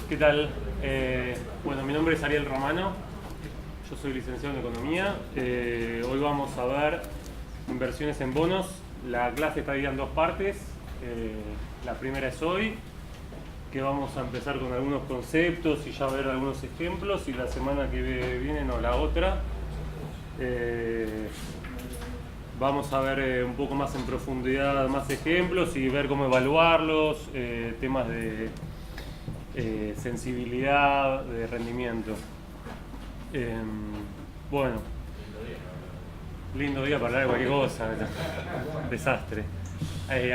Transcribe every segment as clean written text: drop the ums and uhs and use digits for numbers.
¿Qué tal? Bueno, mi nombre es Ariel Romano, yo soy licenciado en Economía. Hoy vamos a ver inversiones en bonos. La clase está dividida en dos partes. La primera es hoy, que vamos a empezar con algunos conceptos y ya ver algunos ejemplos, y la semana que viene, no, la otra, vamos a ver un poco más en profundidad más ejemplos y ver cómo evaluarlos, temas de sensibilidad, de rendimiento. Bueno, lindo día para hablar de cualquier cosa. Desastre.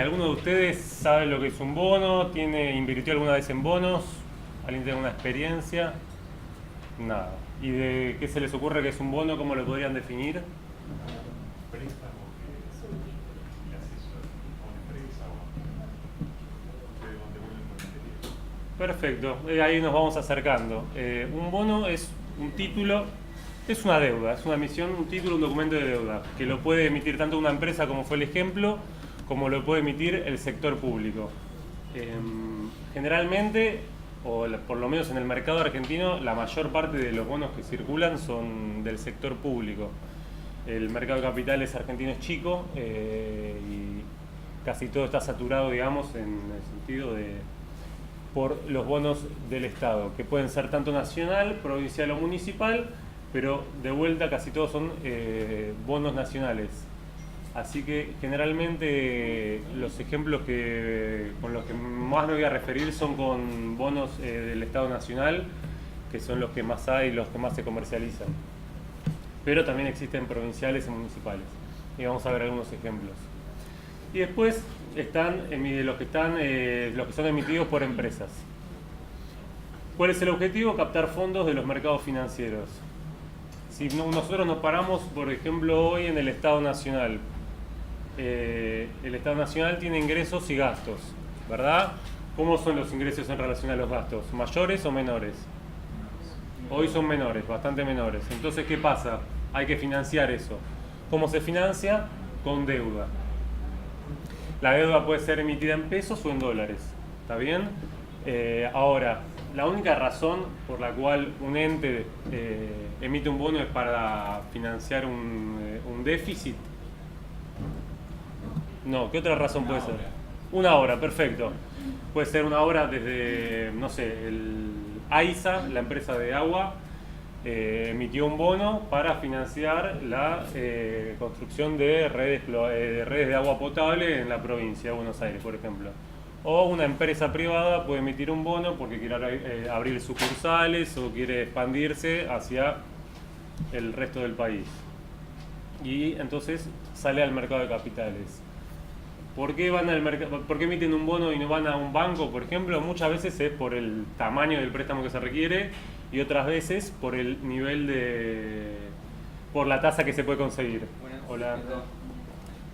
¿Alguno de ustedes sabe lo que es un bono? ¿Invirtió alguna vez en bonos? ¿Alguien tiene una experiencia? Nada. ¿Y de qué se les ocurre que es un bono? ¿Cómo lo podrían definir? Préstamo que le haces a una empresa o de donde vuelven con interés. Perfecto, ahí nos vamos acercando. Un bono es un título, es una deuda, es una emisión, un título, un documento de deuda, que lo puede emitir tanto una empresa, como fue el ejemplo, como lo puede emitir el sector público. Generalmente, o por lo menos en el mercado argentino, la mayor parte de los bonos que circulan son del sector público. El mercado de capitales argentino es chico y casi todo está saturado, digamos, en el sentido de por los bonos del Estado, que pueden ser tanto nacional, provincial o municipal, pero de vuelta casi todos son bonos nacionales. Así que generalmente los ejemplos con los que más me voy a referir son con bonos del Estado nacional, que son los que más hay y los que más se comercializan. Pero también existen provinciales y municipales. Y vamos a ver algunos ejemplos. Y después están los que son emitidos por empresas. ¿Cuál es el objetivo? Captar fondos de los mercados financieros. Si nosotros nos paramos, por ejemplo, hoy en el Estado Nacional, el Estado Nacional tiene ingresos y gastos, ¿verdad? ¿Cómo son los ingresos en relación a los gastos? ¿Mayores o menores? Hoy son menores, bastante menores. Entonces, ¿qué pasa? Hay que financiar eso. ¿Cómo se financia? Con deuda. La deuda puede ser emitida en pesos o en dólares, ¿está bien? Ahora, la única razón por la cual un ente emite un bono es para financiar un déficit. No, ¿qué otra razón puede ser? Una obra, perfecto. Puede ser una obra desde, no sé, el AISA, la empresa de agua, emitió un bono para financiar la construcción de redes de agua potable en la provincia de Buenos Aires, por ejemplo. O una empresa privada puede emitir un bono porque quiere abrir sucursales o quiere expandirse hacia el resto del país. Y entonces sale al mercado de capitales. ¿Por qué emiten un bono y no van a un banco, por ejemplo? Muchas veces es por el tamaño del préstamo que se requiere y otras veces por el nivel por la tasa que se puede conseguir. Hola.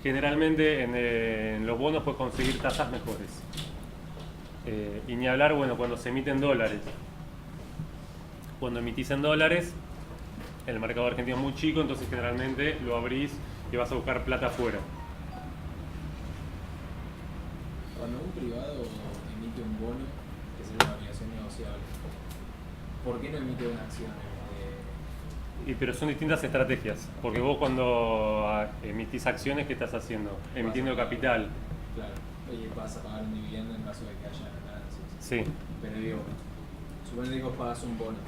Generalmente en los bonos puedes conseguir tasas mejores. Y ni hablar, bueno, cuando se emiten dólares. Cuando emitís en dólares, el mercado argentino es muy chico, entonces generalmente lo abrís y vas a buscar plata afuera. Cuando un privado emite un bono, que es una obligación negociable, ¿por qué no emite una acción? Pero son distintas estrategias, porque vos cuando emitís acciones, ¿qué estás haciendo? Emitiendo capital. Claro, oye, vas a pagar un dividendo en caso de que haya ganancias. Sí. Pero digo, suponete que vos pagas un bono,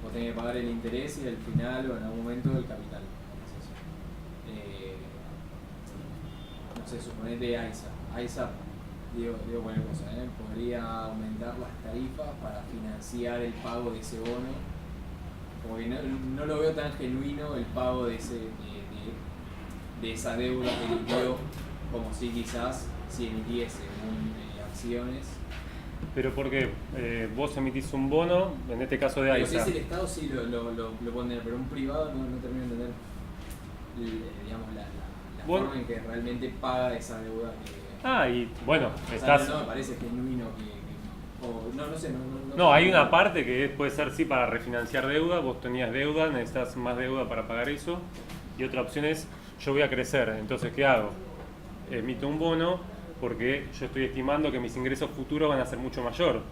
vos tenés que pagar el interés y al final o en algún momento el capital. No sé, suponete AISA, digo cualquier cosa, podría aumentar las tarifas para financiar el pago de ese bono, porque no lo veo tan genuino el pago de esa deuda que emitió, como si quizás si emitiese acciones. Pero porque vos emitís un bono, en este caso de AISA. Si es el Estado sí lo pueden tener, pero un privado no termino de entender digamos, la forma en que realmente paga esa deuda que... Y bueno, no me parece genuino no sé. No, hay una parte que puede ser sí para refinanciar deuda, vos tenías deuda, necesitas más deuda para pagar eso, y otra opción es, yo voy a crecer, entonces ¿qué hago? Emito un bono porque yo estoy estimando que mis ingresos futuros van a ser mucho mayor.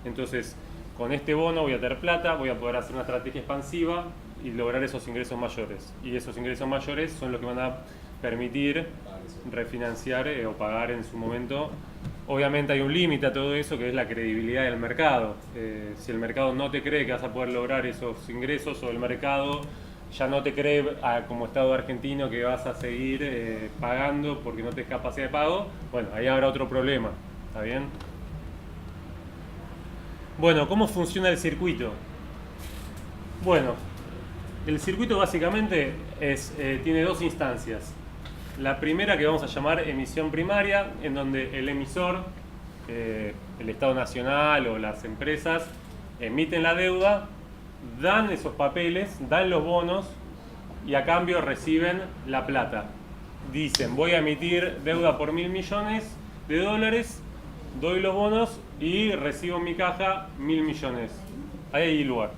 Entonces, con este bono voy a tener plata, voy a poder hacer una estrategia expansiva y lograr esos ingresos mayores. Y esos ingresos mayores son los que van a permitir refinanciar o pagar en su momento. Obviamente hay un límite a todo eso, que es la credibilidad del mercado. Si el mercado no te cree que vas a poder lograr esos ingresos, o el mercado ya no te cree como Estado argentino que vas a seguir pagando porque no tenés capacidad de pago, bueno, ahí habrá otro problema. ¿Está bien? Bueno, ¿cómo funciona el circuito? Bueno, el circuito básicamente tiene dos instancias. La primera, que vamos a llamar emisión primaria, en donde el emisor, el Estado Nacional o las empresas, emiten la deuda, dan esos papeles, dan los bonos y a cambio reciben la plata. Dicen, voy a emitir deuda por 1.000 millones de dólares, doy los bonos y recibo en mi caja 1.000 millones. Ahí hay lugar.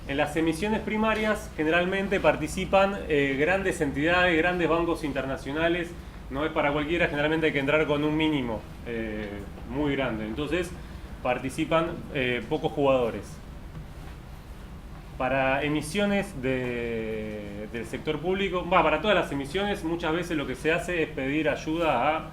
En las emisiones primarias generalmente participan grandes entidades, grandes bancos internacionales. No es para cualquiera, generalmente hay que entrar con un mínimo muy grande. Entonces participan pocos jugadores. Para emisiones del sector público, para todas las emisiones, muchas veces lo que se hace es pedir ayuda a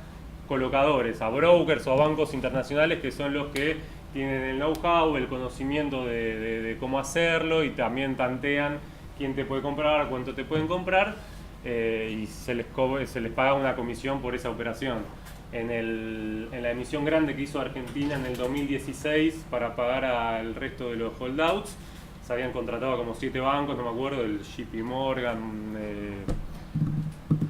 colocadores, a brokers o a bancos internacionales, que son los que tienen el know-how, el conocimiento de cómo hacerlo, y también tantean quién te puede comprar, cuánto te pueden comprar, y se les paga una comisión por esa operación. En la emisión grande que hizo Argentina en el 2016 para pagar al resto de los holdouts, se habían contratado como 7 bancos, no me acuerdo, el JP Morgan,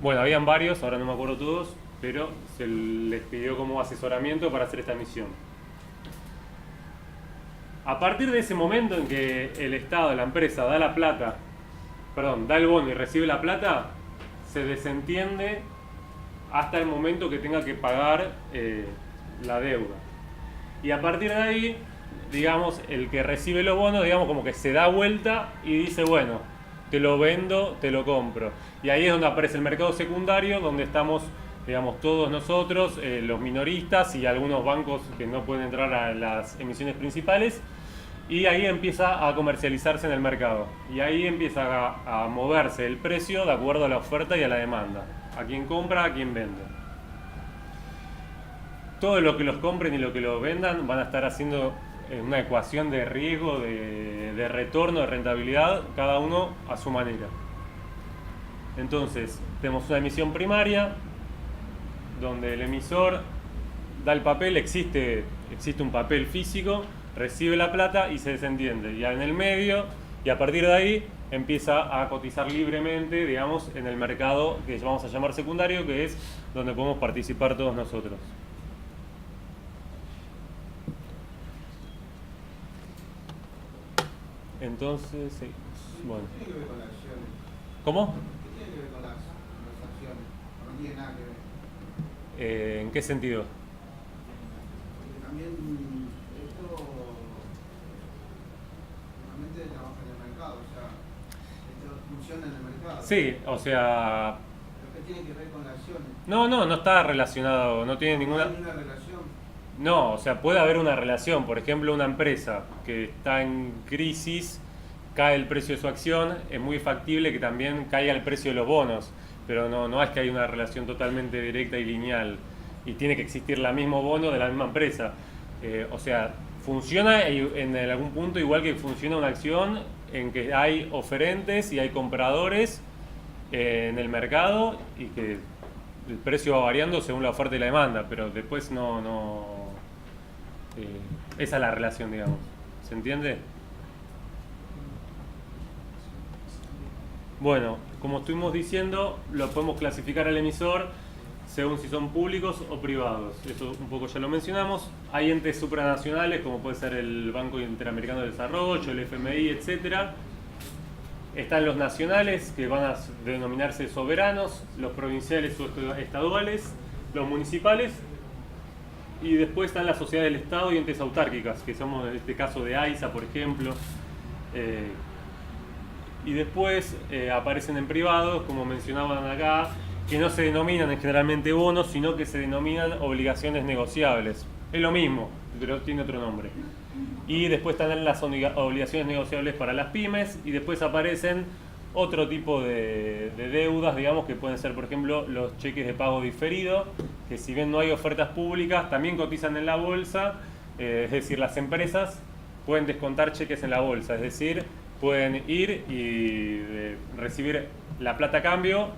bueno, habían varios, ahora no me acuerdo todos, pero se les pidió como asesoramiento para hacer esta emisión. A partir de ese momento en que el Estado, la empresa, da el bono y recibe la plata, se desentiende hasta el momento que tenga que pagar la deuda. Y a partir de ahí, digamos, el que recibe los bonos, digamos, como que se da vuelta y dice, bueno, te lo vendo, te lo compro. Y ahí es donde aparece el mercado secundario, donde estamos, digamos, todos nosotros, los minoristas y algunos bancos que no pueden entrar a las emisiones principales. Y ahí empieza a comercializarse en el mercado. Y ahí empieza a moverse el precio de acuerdo a la oferta y a la demanda. A quién compra, a quién vende. Todo lo que los compren y lo que los vendan van a estar haciendo una ecuación de riesgo, de retorno, de rentabilidad, cada uno a su manera. Entonces, tenemos una emisión primaria, donde el emisor da el papel, existe un papel físico, recibe la plata y se desentiende. Ya en el medio, y a partir de ahí, empieza a cotizar libremente, digamos, en el mercado que vamos a llamar secundario, que es donde podemos participar todos nosotros. Entonces, sí. Bueno. ¿Qué tiene que ver con las acciones? ¿Cómo? ¿Qué tiene que ver con las acciones? No tiene nada que ver. ¿En qué sentido? Porque también esto normalmente trabaja en el mercado, o sea, esto funciona en el mercado. Sí, o sea... ¿Pero qué tiene que ver con las acciones? No está relacionado, no tiene ninguna... ¿No hay una relación? No, o sea, puede haber una relación. Por ejemplo, una empresa que está en crisis, cae el precio de su acción, es muy factible que también caiga el precio de los bonos, pero no es que hay una relación totalmente directa y lineal, y tiene que existir el mismo bono de la misma empresa. O sea, funciona en algún punto igual que funciona una acción, en que hay oferentes y hay compradores en el mercado, y que el precio va variando según la oferta y la demanda, pero después esa es la relación, digamos. ¿Se entiende? Bueno, como estuvimos diciendo, lo podemos clasificar al emisor según si son públicos o privados. Eso un poco ya lo mencionamos. Hay entes supranacionales, como puede ser el Banco Interamericano de Desarrollo, el FMI, etc. Están los nacionales, que van a denominarse soberanos, los provinciales o estaduales, los municipales, y después están las sociedades del Estado y entes autárquicas, que somos en este caso de AISA, por ejemplo. Y después aparecen en privados, como mencionaban acá, que no se denominan generalmente bonos, sino que se denominan obligaciones negociables. Es lo mismo, pero tiene otro nombre. Y después están las obligaciones negociables para las pymes, y después aparecen otro tipo de deudas, digamos, que pueden ser, por ejemplo, los cheques de pago diferido, que si bien no hay ofertas públicas, también cotizan en la bolsa, es decir, las empresas pueden descontar cheques en la bolsa, es decir, pueden ir y recibir la plata a cambio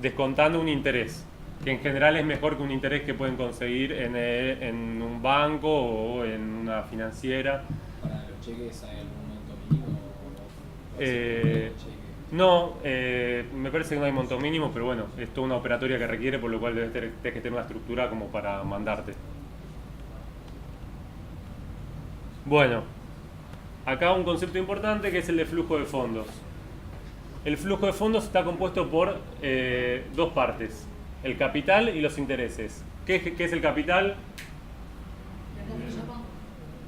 descontando un interés, que en general es mejor que un interés que pueden conseguir en un banco o en una financiera. ¿Para los cheques hay algún monto mínimo? No, me parece que no hay monto mínimo, pero bueno, es toda una operatoria que requiere, por lo cual debes que tener una estructura como para mandarte. Bueno, acá un concepto importante que es el de flujo de fondos. El flujo de fondos está compuesto por dos partes, el capital y los intereses. ¿Qué es el capital?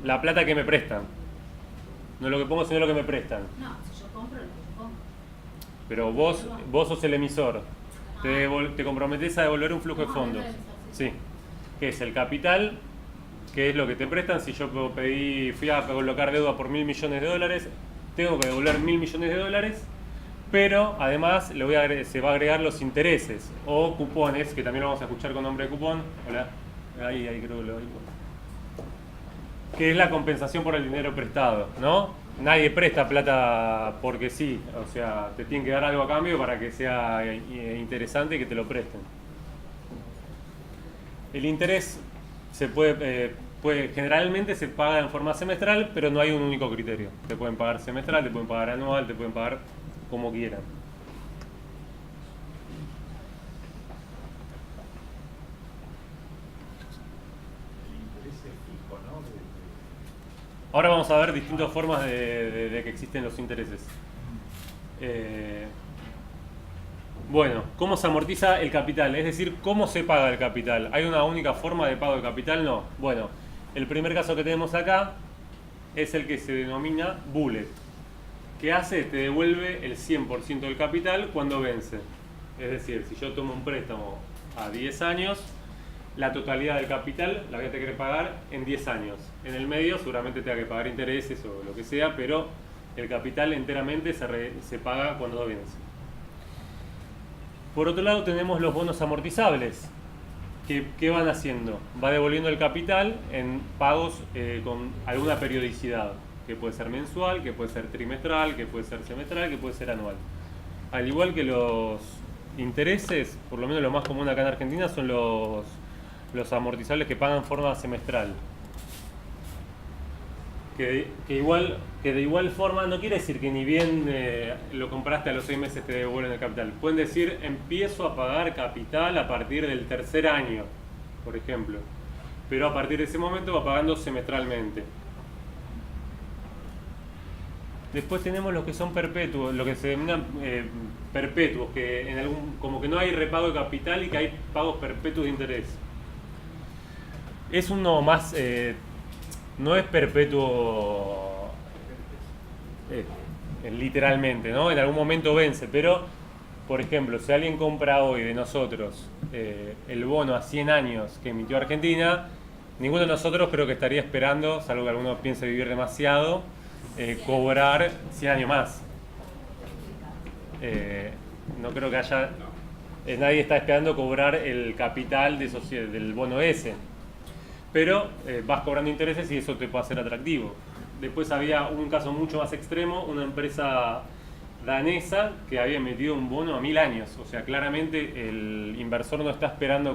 La plata que me prestan. No lo que pongo, sino lo que me prestan. No, si yo compro, lo que yo compro. Pero vos sos el emisor. Te comprometés a devolver un flujo de fondos. Sí. ¿Qué es el capital? ¿Qué es lo que te prestan? Si yo fui a colocar deuda por $1.000 millones, tengo que devolver $1.000 millones, pero además se va a agregar los intereses o cupones, que también lo vamos a escuchar con nombre de cupón. Hola, ahí creo que lo digo. Que es la compensación por el dinero prestado, ¿no? Nadie presta plata porque sí, o sea, te tienen que dar algo a cambio para que sea interesante y que te lo presten. El interés generalmente se paga en forma semestral, pero no hay un único criterio. Te pueden pagar semestral, te pueden pagar anual, te pueden pagar como quieran. Ahora vamos a ver distintas formas de que existen los intereses. Bueno, ¿cómo se amortiza el capital? Es decir, ¿cómo se paga el capital? ¿Hay una única forma de pago de capital? No. Bueno, el primer caso que tenemos acá es el que se denomina bullet. ¿Qué hace? Te devuelve el 100% del capital cuando vence. Es decir, si yo tomo un préstamo a 10 años, la totalidad del capital la voy a tener que pagar en 10 años. En el medio seguramente tenga que pagar intereses o lo que sea, pero el capital enteramente se paga cuando vence. Por otro lado tenemos los bonos amortizables. ¿Qué van haciendo? Va devolviendo el capital en pagos con alguna periodicidad, que puede ser mensual, que puede ser trimestral, que puede ser semestral, que puede ser anual. Al igual que los intereses, por lo menos lo más común acá en Argentina son los amortizables que pagan en forma semestral. Que de igual forma no quiere decir que ni bien lo compraste a los 6 meses te devuelven el capital. Pueden decir, empiezo a pagar capital a partir del tercer año, por ejemplo. Pero a partir de ese momento va pagando semestralmente. Después tenemos los que son perpetuos, lo que se denominan perpetuos, que como que no hay repago de capital y que hay pagos perpetuos de interés. Es uno más, no es perpetuo literalmente, ¿no? En algún momento vence, pero, por ejemplo, si alguien compra hoy de nosotros el bono a 100 años que emitió Argentina, ninguno de nosotros creo que estaría esperando, salvo que alguno piense vivir demasiado, cobrar 100 años más. No creo que haya... nadie está esperando cobrar el capital del bono ese. Pero vas cobrando intereses y eso te puede hacer atractivo. Después había un caso mucho más extremo, una empresa danesa que había emitido un bono a 1000 años. O sea, claramente el inversor no está esperando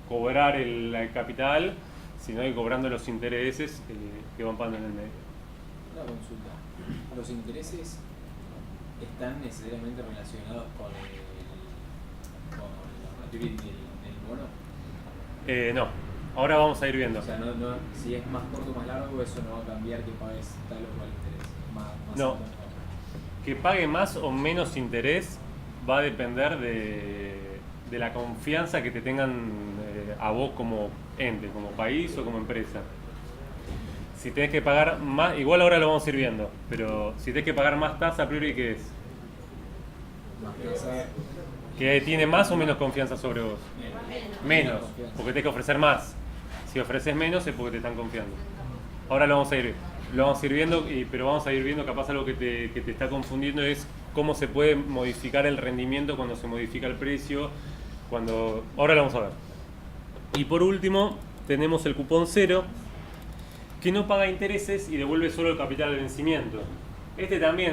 cobrar el capital, sino que cobrando los intereses que van pagando en el medio. Una consulta. ¿Los intereses están necesariamente relacionados con la maturity del bono? No. Ahora vamos a ir viendo. O sea, si es más corto o más largo, eso no va a cambiar que pagues tal o cual interés. Más no. alto. Que pague más o menos interés va a depender de la confianza que te tengan a vos como ente, como país o como empresa. Si tenés que pagar más, igual ahora lo vamos a ir viendo, pero si tenés que pagar más tasa, a priori, ¿qué es? más tasa. ¿Que tiene más o menos confianza sobre vos? Menos, porque tenés que ofrecer más. Si ofreces menos es porque te están confiando. Ahora lo vamos a ir viendo, pero vamos a ir viendo capaz algo que te está confundiendo es cómo se puede modificar el rendimiento cuando se modifica el precio. Ahora lo vamos a ver. Y por último, tenemos el cupón cero, que no paga intereses y devuelve solo el capital de vencimiento. Este también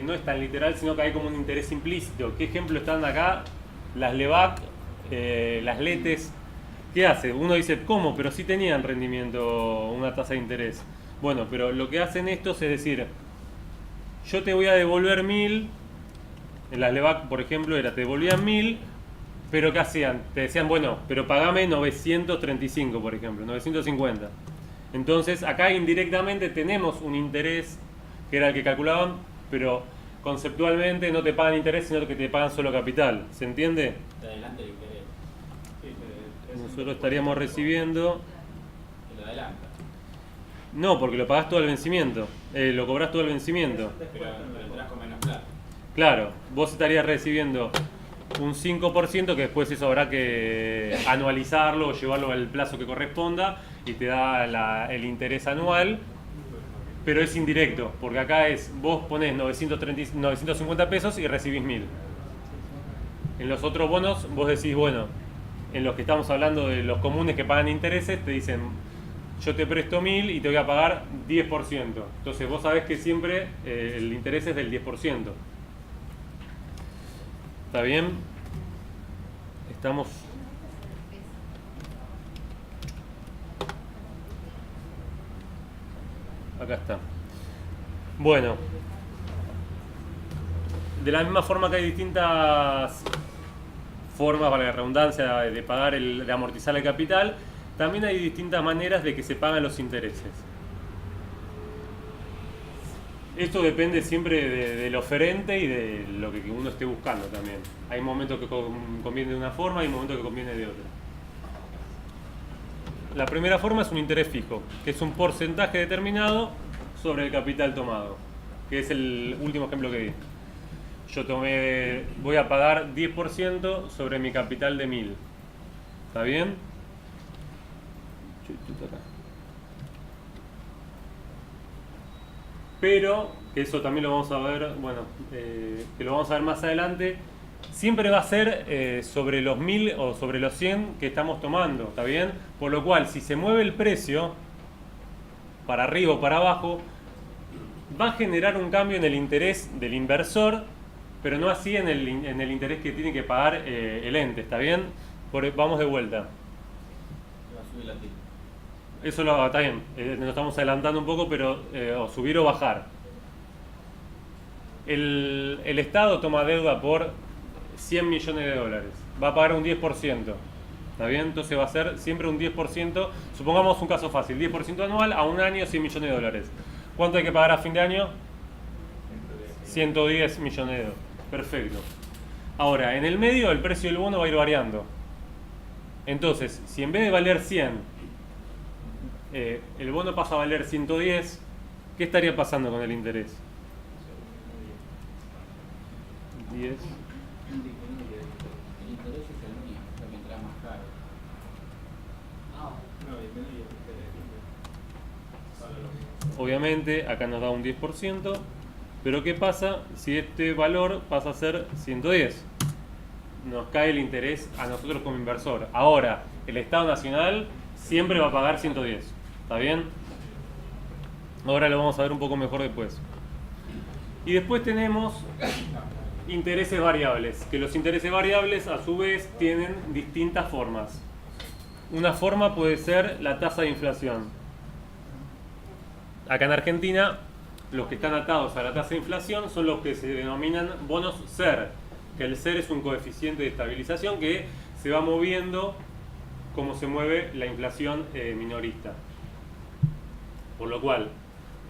no es tan literal, sino que hay como un interés implícito. ¿Qué ejemplo están acá? Las LEVAC, las LETES. ¿Qué hace? Uno dice, ¿cómo? Pero sí tenían rendimiento, una tasa de interés. Bueno, pero lo que hacen estos es decir, yo te voy a devolver 1000, en las LEVAC, por ejemplo, te devolvían 1000, pero ¿qué hacían? Te decían, bueno, pero pagame 935, por ejemplo, 950. Entonces, acá indirectamente tenemos un interés, que era el que calculaban, pero conceptualmente no te pagan interés, sino que te pagan solo capital. ¿Se entiende? Te adelanta el interés. Nosotros estaríamos recibiendo... Te lo adelanta. No, porque lo pagás todo al vencimiento. Lo cobrás todo al vencimiento. Pero entras con menos plata. Claro, vos estarías recibiendo un 5%, que después eso habrá que anualizarlo o llevarlo al plazo que corresponda y te da el interés anual, pero es indirecto, porque acá vos ponés 950 pesos y recibís 1000. En los otros bonos vos decís, bueno, en los que estamos hablando de los comunes que pagan intereses, te dicen, yo te presto 1000 y te voy a pagar 10%. Entonces vos sabés que siempre el interés es del 10%. ¿Está bien? Estamos... Acá está. Bueno. De la misma forma que hay distintas formas, para la redundancia, de pagar de amortizar el capital, también hay distintas maneras de que se pagan los intereses. Esto depende siempre del oferente y de lo que uno esté buscando también. Hay momentos que conviene de una forma y momentos que conviene de otra. La primera forma es un interés fijo, que es un porcentaje determinado sobre el capital tomado, que es el último ejemplo que di. Yo voy a pagar 10% sobre mi capital de 1000. ¿Está bien? Pero, que eso también lo vamos a ver, bueno, que lo vamos a ver más adelante, siempre va a ser sobre los 1000 o sobre los 100 que estamos tomando, ¿está bien? Por lo cual, si se mueve el precio para arriba o para abajo, va a generar un cambio en el interés del inversor, pero no así en el interés que tiene que pagar el ente, ¿está bien? Vamos de vuelta. Va a subir la tip. Eso está bien, nos estamos adelantando un poco, pero o subir o bajar. El Estado toma deuda por 100 millones de dólares, va a pagar un 10%, ¿está bien? Entonces va a ser siempre un 10%, supongamos un caso fácil, 10% anual a un año, 100 millones de dólares. ¿Cuánto hay que pagar a fin de año? 110 millones de dólares, perfecto. Ahora, en el medio el precio del bono va a ir variando. Entonces, si en vez de valer 100, el bono pasa a valer 110, ¿qué estaría pasando con el interés? 10. El interés es el mismo, mientras más caro. Obviamente, acá nos da un 10%, pero ¿qué pasa si este valor pasa a ser 110? Nos cae el interés a nosotros como inversor. Ahora, el Estado Nacional siempre va a pagar 110. ¿Está bien? Ahora lo vamos a ver un poco mejor después. Y después tenemos intereses variables, que los intereses variables a su vez tienen distintas formas. Una forma puede ser la tasa de inflación. Acá en Argentina, los que están atados a la tasa de inflación son los que se denominan bonos SER, que el SER es un coeficiente de estabilización que se va moviendo como se mueve la inflación minorista. Por lo cual,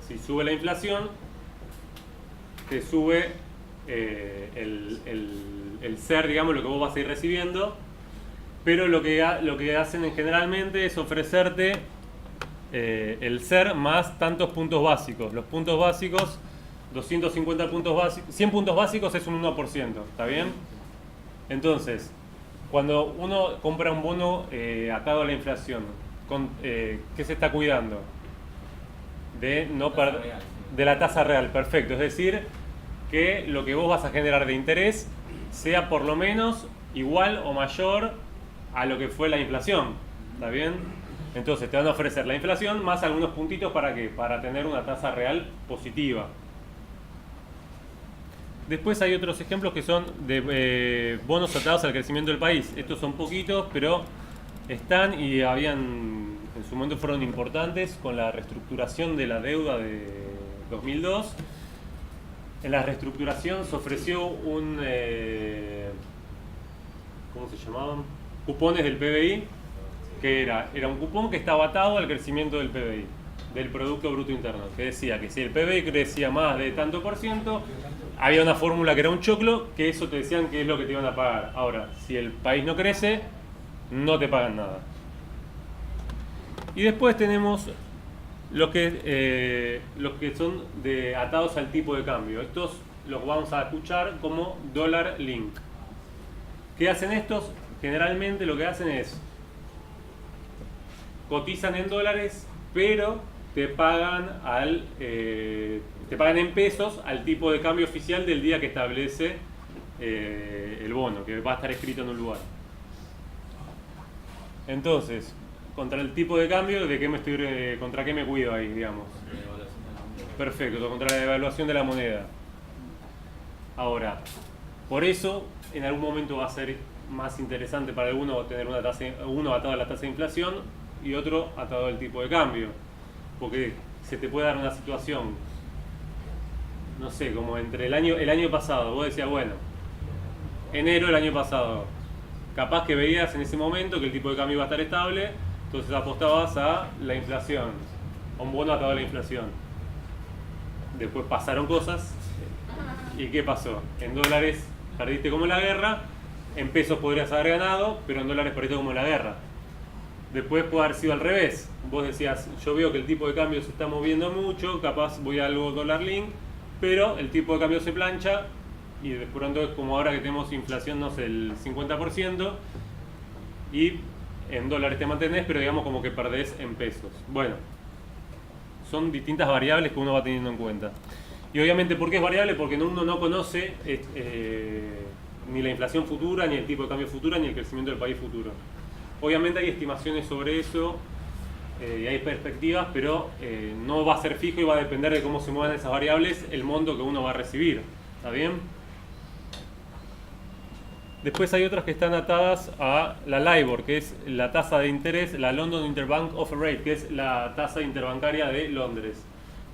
si sube la inflación, te sube el SER, digamos, lo que vos vas a ir recibiendo, pero lo que hacen generalmente es ofrecerte el SER más tantos puntos básicos. Los puntos básicos 250 puntos básicos, 100 puntos básicos es un 1%, ¿está bien? Entonces, cuando uno compra un bono atado a la inflación, ¿qué se está cuidando? De no Tasa perder real, sí. de la tasa real, perfecto. Es decir, que lo que vos vas a generar de interés sea por lo menos igual o mayor a lo que fue la inflación, ¿está bien? Entonces te van a ofrecer la inflación más algunos puntitos para ¿qué? Para tener una tasa real positiva. Después hay otros ejemplos que son de bonos atados al crecimiento del país. Estos son poquitos, pero están y en su momento fueron importantes con la reestructuración de la deuda de 2002. En la reestructuración se ofreció ¿cómo se llamaban? Cupones del PBI, que era un cupón que estaba atado al crecimiento del PBI, del Producto Bruto Interno, que decía que si el PBI crecía más de tanto por ciento, había una fórmula que era un choclo, que eso te decían que es lo que te iban a pagar. Ahora, si el país no crece, no te pagan nada. Y después tenemos los que son atados al tipo de cambio. Estos los vamos a escuchar como Dollar Link. ¿Qué hacen estos? Generalmente lo que hacen es cotizan en dólares, pero te pagan en pesos al tipo de cambio oficial del día que establece el bono, que va a estar escrito en un lugar. Entonces, contra el tipo de cambio, ¿contra qué me cuido ahí, digamos? Perfecto, contra la devaluación de la moneda. Ahora, por eso, en algún momento va a ser más interesante para alguno tener uno atado a la tasa de inflación y otro atado al tipo de cambio. Porque se te puede dar una situación, no sé, como entre el año pasado, vos decías, bueno, enero del año pasado, capaz que veías en ese momento que el tipo de cambio iba a estar estable, entonces apostabas a la inflación, a un bono atado a la inflación. Después pasaron cosas, ¿y qué pasó? En dólares perdiste como en la guerra, en pesos podrías haber ganado, pero en dólares perdiste como en la guerra. Después puede haber sido al revés. Vos decías, yo veo que el tipo de cambio se está moviendo mucho, capaz voy a algo Dollar Link, pero el tipo de cambio se plancha y de pronto es como ahora que tenemos inflación, no sé, el 50% y en dólares te mantenés, pero digamos como que perdés en pesos. Bueno, son distintas variables que uno va teniendo en cuenta. Y obviamente, ¿por qué es variable? Porque uno no conoce ni la inflación futura, ni el tipo de cambio futura, ni el crecimiento del país futuro. Obviamente hay estimaciones sobre eso y hay perspectivas, pero no va a ser fijo y va a depender de cómo se muevan esas variables el monto que uno va a recibir. ¿Está bien? Después hay otras que están atadas a la LIBOR, que es la tasa de interés, la London Interbank Offer Rate, que es la tasa interbancaria de Londres.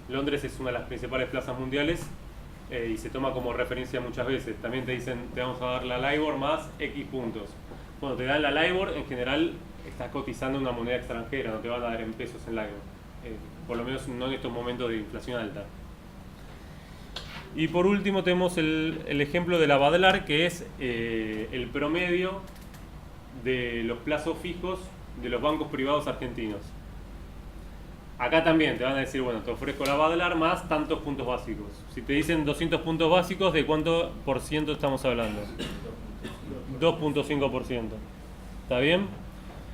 Londres es una de las principales plazas mundiales y se toma como referencia muchas veces. También te dicen, te vamos a dar la LIBOR más X puntos. Cuando te dan la LIBOR, en general estás cotizando una moneda extranjera, no te van a dar en pesos en LIBOR. Por lo menos no en estos momentos de inflación alta. Y por último tenemos el ejemplo de la Badlar, que es el promedio de los plazos fijos de los bancos privados argentinos. Acá también te van a decir, bueno, te ofrezco la Badlar más tantos puntos básicos. Si te dicen 200 puntos básicos, ¿de cuánto por ciento estamos hablando? 2.5%. ¿Está bien?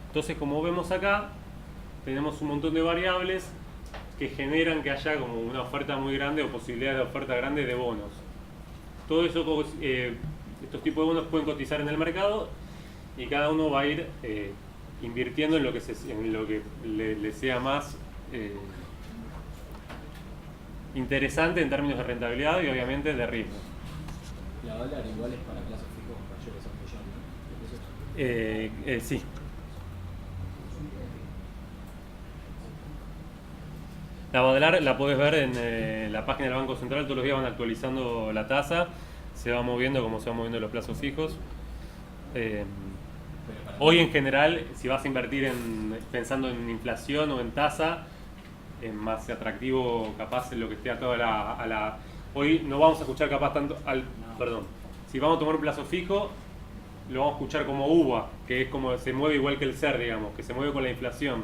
Entonces, como vemos acá, tenemos un montón de variables que generan que haya como una oferta muy grande o posibilidades de oferta grande de bonos. Todo eso, estos tipos de bonos pueden cotizar en el mercado y cada uno va a ir invirtiendo en lo que le sea más interesante en términos de rentabilidad y obviamente de ritmo. La dólar igual es para plazos fijos mayores a un millón, ¿no? Sí. La Badlar la podés ver en la página del Banco Central, todos los días van actualizando la tasa, se va moviendo como se van moviendo los plazos fijos. Hoy en general, si vas a invertir pensando en inflación o en tasa, es más atractivo capaz lo que esté atado a la... Hoy no vamos a escuchar capaz tanto perdón, si vamos a tomar un plazo fijo, lo vamos a escuchar como UVA, que es como se mueve igual que el SER, digamos, que se mueve con la inflación.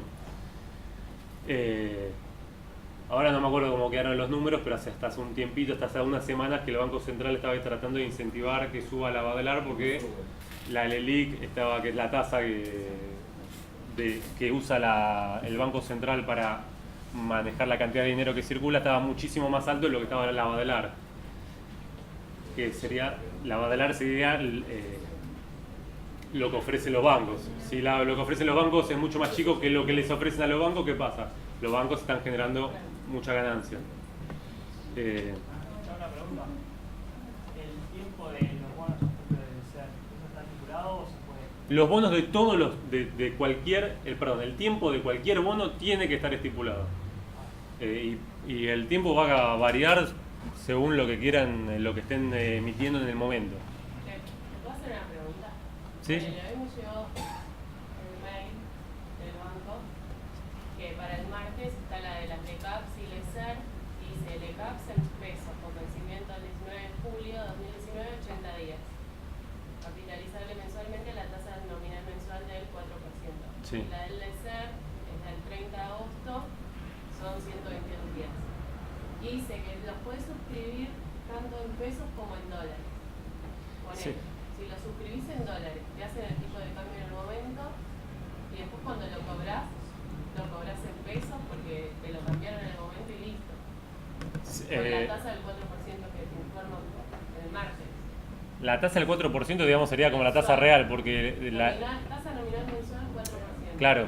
Ahora no me acuerdo cómo quedaron los números, pero hasta hace un tiempito, hasta hace unas semanas que el Banco Central estaba tratando de incentivar que suba la Badelar porque la LELIQ estaba, que es la tasa que usa el Banco Central para manejar la cantidad de dinero que circula, estaba muchísimo más alto de lo que estaba la Badelar. Que sería, la Badelar sería lo que ofrecen los bancos. Si lo que ofrecen los bancos es mucho más chico que lo que les ofrecen a los bancos, ¿qué pasa? Los bancos están generando mucha ganancia. Una pregunta. ¿El tiempo de los bonos debe ser, eso está estipulado o se puede? Los bonos de todos los, de cualquier, el tiempo de cualquier bono tiene que estar estipulado. Y el tiempo va a variar según lo que quieran, lo que estén emitiendo en el momento. ¿Te puedo hacer una pregunta? ¿Sí? Hoy me llegó el mail del banco que para el martes está la de las LECAPS y LECER, y dice LECAPS en pesos con vencimiento el 19 de julio de 2019, 80 días. Capitalizable mensualmente la tasa nominal mensual del 4%. Sí. Y la del LECER es del 30 de agosto, son 122 días. Y dice que los puedes suscribir tanto en pesos como en dólares. Sí. Si lo suscribís en dólares, te hacen el tipo de cambio en el momento y después cuando lo cobrás en pesos porque te lo cambiaron en el momento y listo. Con la tasa del 4% que te informo el martes. La tasa del 4%, digamos, sería como la tasa real, porque Tasa nominal mensual 4%. Claro,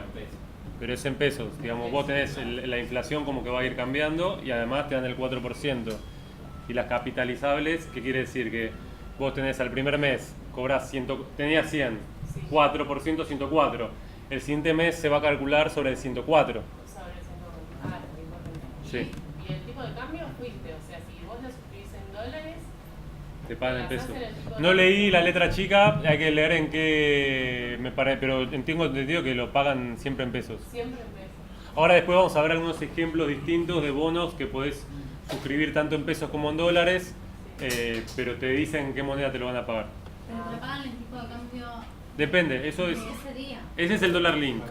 pero es en pesos. Digamos, vos tenés la inflación como que va a ir cambiando y además te dan el 4%. Y las capitalizables, ¿qué quiere decir? Que vos tenés al primer mes, tenías 100, Sí. 4%, 104. El siguiente mes se va a calcular sobre el 104. Sobre el 104. Ah, es importante. Sí. Y el tipo de cambio fuiste, o sea, si vos lo suscribís en dólares, Te pagan en Las pesos. hacen el tipo de No cambio. leí la letra chica, hay que leer en qué me parece, pero tengo entendido que lo pagan siempre en pesos. siempre en pesos. Ahora después vamos a ver algunos ejemplos distintos de bonos que podés suscribir tanto en pesos como en dólares, pero te dicen qué moneda te lo van a pagar. Pero te pagan el tipo de cambio Depende, eso de es, ese día. ese es el dólar link.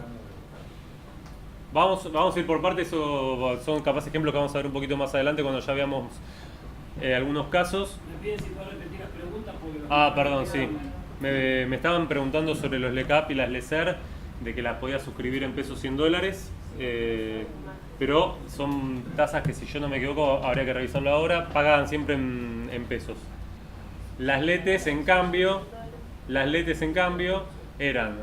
Vamos a ir por partes, eso son capaz ejemplos que vamos a ver un poquito más adelante cuando ya veamos algunos casos. Me piden si puedo repetir las preguntas porque... Perdón, sí. Me estaban preguntando sobre los LECAP y las LECER, de que las podía suscribir en pesos y en dólares, pero son tasas que, si yo no me equivoco, habría que revisarlo ahora, pagaban siempre en pesos. Las LETES, en cambio, eran,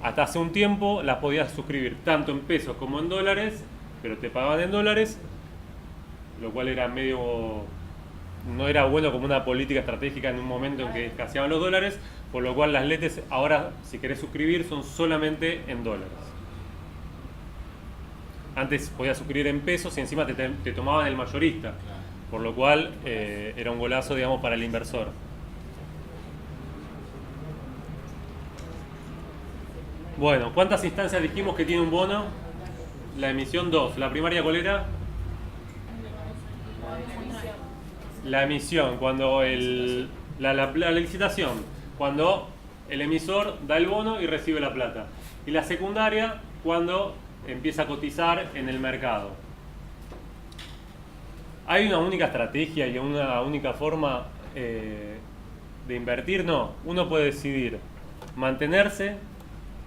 hasta hace un tiempo, las podías suscribir tanto en pesos como en dólares, pero te pagaban en dólares, lo cual era no era bueno como una política estratégica en un momento en que escaseaban los dólares, por lo cual las LETES ahora, si querés suscribir, son solamente en dólares. Antes podías suscribir en pesos y encima te tomaban el mayorista, por lo cual era un golazo, digamos, para el inversor. Bueno, ¿cuántas instancias dijimos que tiene un bono? La emisión 2. ¿La primaria cuál era? La emisión, cuando la licitación, cuando el emisor da el bono y recibe la plata. Y la secundaria, cuando empieza a cotizar en el mercado. ¿Hay una única estrategia y una única forma de invertir? No, uno puede decidir mantenerse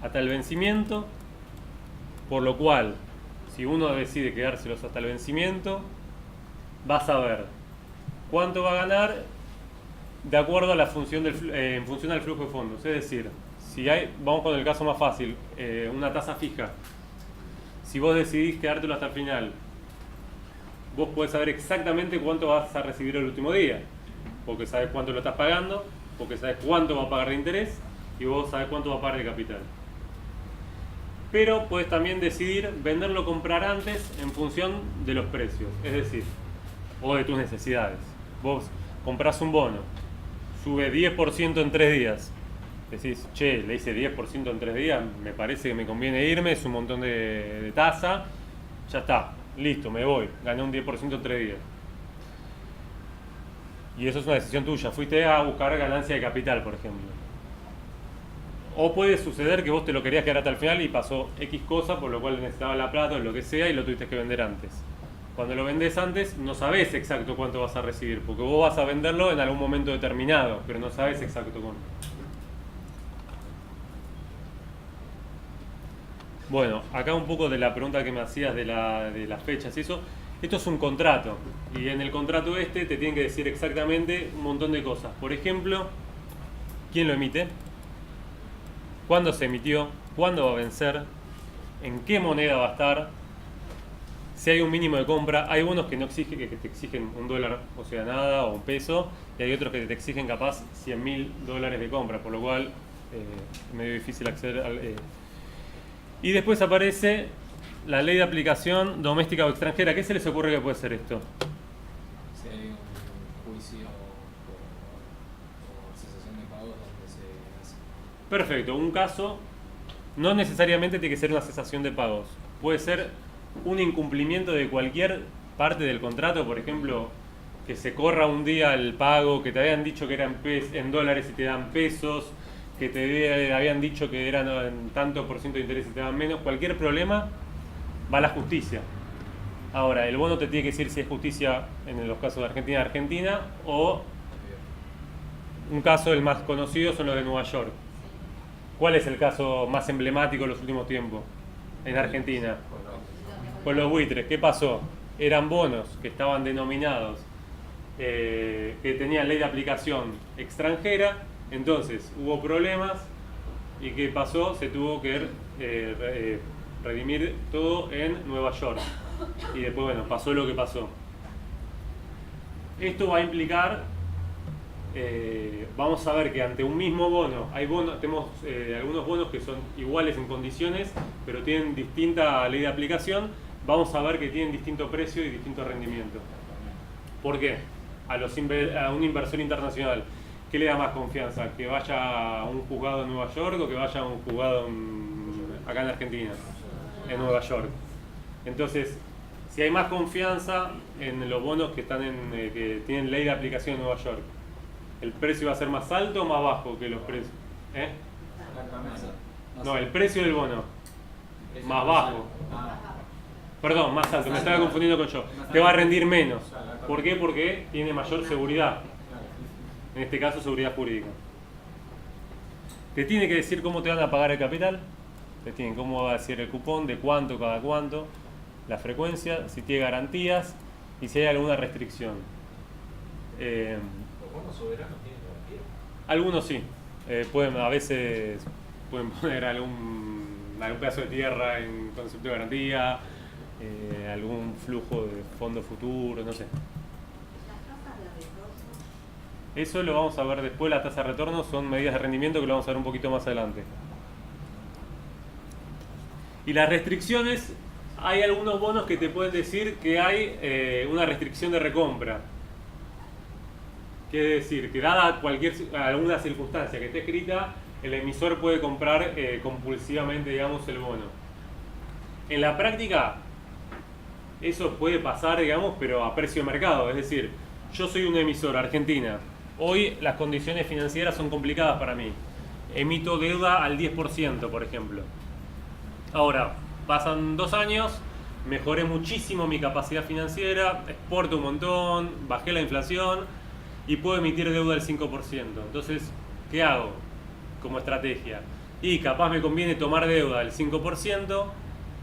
hasta el vencimiento, por lo cual, si uno decide quedárselos hasta el vencimiento, va a saber cuánto va a ganar de acuerdo a la función en función al flujo de fondos. Es decir, vamos con el caso más fácil, una tasa fija. Si vos decidís quedártelo hasta el final, vos podés saber exactamente cuánto vas a recibir el último día, porque sabes cuánto lo estás pagando, porque sabes cuánto va a pagar de interés y vos sabes cuánto va a pagar de capital. Pero puedes también decidir venderlo o comprar antes en función de los precios, es decir, o de tus necesidades. Vos comprás un bono, sube 10% en 3 días. Decís, che, le hice 10% en 3 días, me parece que me conviene irme, es un montón de tasa, ya está, listo, me voy, gané un 10% en 3 días. Y eso es una decisión tuya, fuiste a buscar ganancia de capital, por ejemplo. O puede suceder que vos te lo querías quedar hasta el final y pasó X cosa, por lo cual necesitabas la plata o lo que sea y lo tuviste que vender antes. Cuando lo vendés antes, no sabés exacto cuánto vas a recibir, porque vos vas a venderlo en algún momento determinado, pero no sabés exacto cuánto. Bueno, acá un poco de la pregunta que me hacías de las fechas y eso. Esto es un contrato, y en el contrato te tienen que decir exactamente un montón de cosas. Por ejemplo, ¿quién lo emite? ¿Cuándo se emitió? ¿Cuándo va a vencer? ¿En qué moneda va a estar? Si hay un mínimo de compra. Hay unos que no exigen, que te exigen $1, o sea, nada, o un peso, y hay otros que te exigen capaz $100.000 de compra, por lo cual es medio difícil acceder al... Y después aparece la ley de aplicación doméstica o extranjera. ¿Qué se les ocurre que puede ser esto? Si hay un juicio por cesación de pagos donde se hace. Perfecto, un caso no necesariamente tiene que ser una cesación de pagos. Puede ser un incumplimiento de cualquier parte del contrato, por ejemplo, que se corra un día el pago, que te habían dicho que eran en dólares y te dan pesos, que te habían dicho que eran en tanto por ciento de interés y te dan menos. Cualquier problema va a la justicia. Ahora, el bono te tiene que decir si es justicia en los casos de Argentina, o un caso, el más conocido, son los de Nueva York. ¿Cuál es el caso más emblemático de los últimos tiempos en Argentina? Con los buitres. ¿Qué pasó? Eran bonos que estaban denominados, que tenían ley de aplicación extranjera. Entonces hubo problemas, y ¿qué pasó? Se tuvo que redimir todo en Nueva York, y después, bueno, pasó lo que pasó. Esto va a implicar, vamos a ver que ante un mismo bono, tenemos algunos bonos que son iguales en condiciones, pero tienen distinta ley de aplicación. Vamos a ver que tienen distinto precio y distinto rendimiento. ¿Por qué? A un inversor internacional, ¿qué le da más confianza? ¿Que vaya a un juzgado en Nueva York o que vaya a un juzgado acá en Argentina? En Nueva York. Entonces, si hay más confianza en los bonos que que tienen ley de aplicación en Nueva York, ¿el precio va a ser más alto o más bajo que los precios? No, el precio del bono. Más bajo. Perdón, más alto, me estaba confundiendo con yo. Te va a rendir menos. ¿Por qué? Porque tiene mayor seguridad. En este caso, seguridad jurídica. Te tiene que decir cómo te van a pagar el capital. Te tienen cómo va a ser el cupón, de cuánto cada cuánto, la frecuencia, si tiene garantías y si hay alguna restricción. ¿Los bonos soberanos tienen garantía? Algunos sí. A veces pueden poner algún pedazo de tierra en concepto de garantía, algún flujo de fondo futuro, no sé. Eso lo vamos a ver después. Las tasas de retorno son medidas de rendimiento que lo vamos a ver un poquito más adelante. Y las restricciones, hay algunos bonos que te pueden decir que hay una restricción de recompra. Quiere decir que dada alguna circunstancia que esté escrita, el emisor puede comprar compulsivamente, digamos, el bono. En la práctica, eso puede pasar, digamos, pero a precio de mercado. Es decir, yo soy un emisor, Argentina. Hoy las condiciones financieras son complicadas para mí. Emito deuda al 10%, por ejemplo. Ahora, pasan 2 años, mejoré muchísimo mi capacidad financiera, exporto un montón, bajé la inflación y puedo emitir deuda al 5%. Entonces, ¿qué hago como estrategia? Y capaz me conviene tomar deuda al 5%,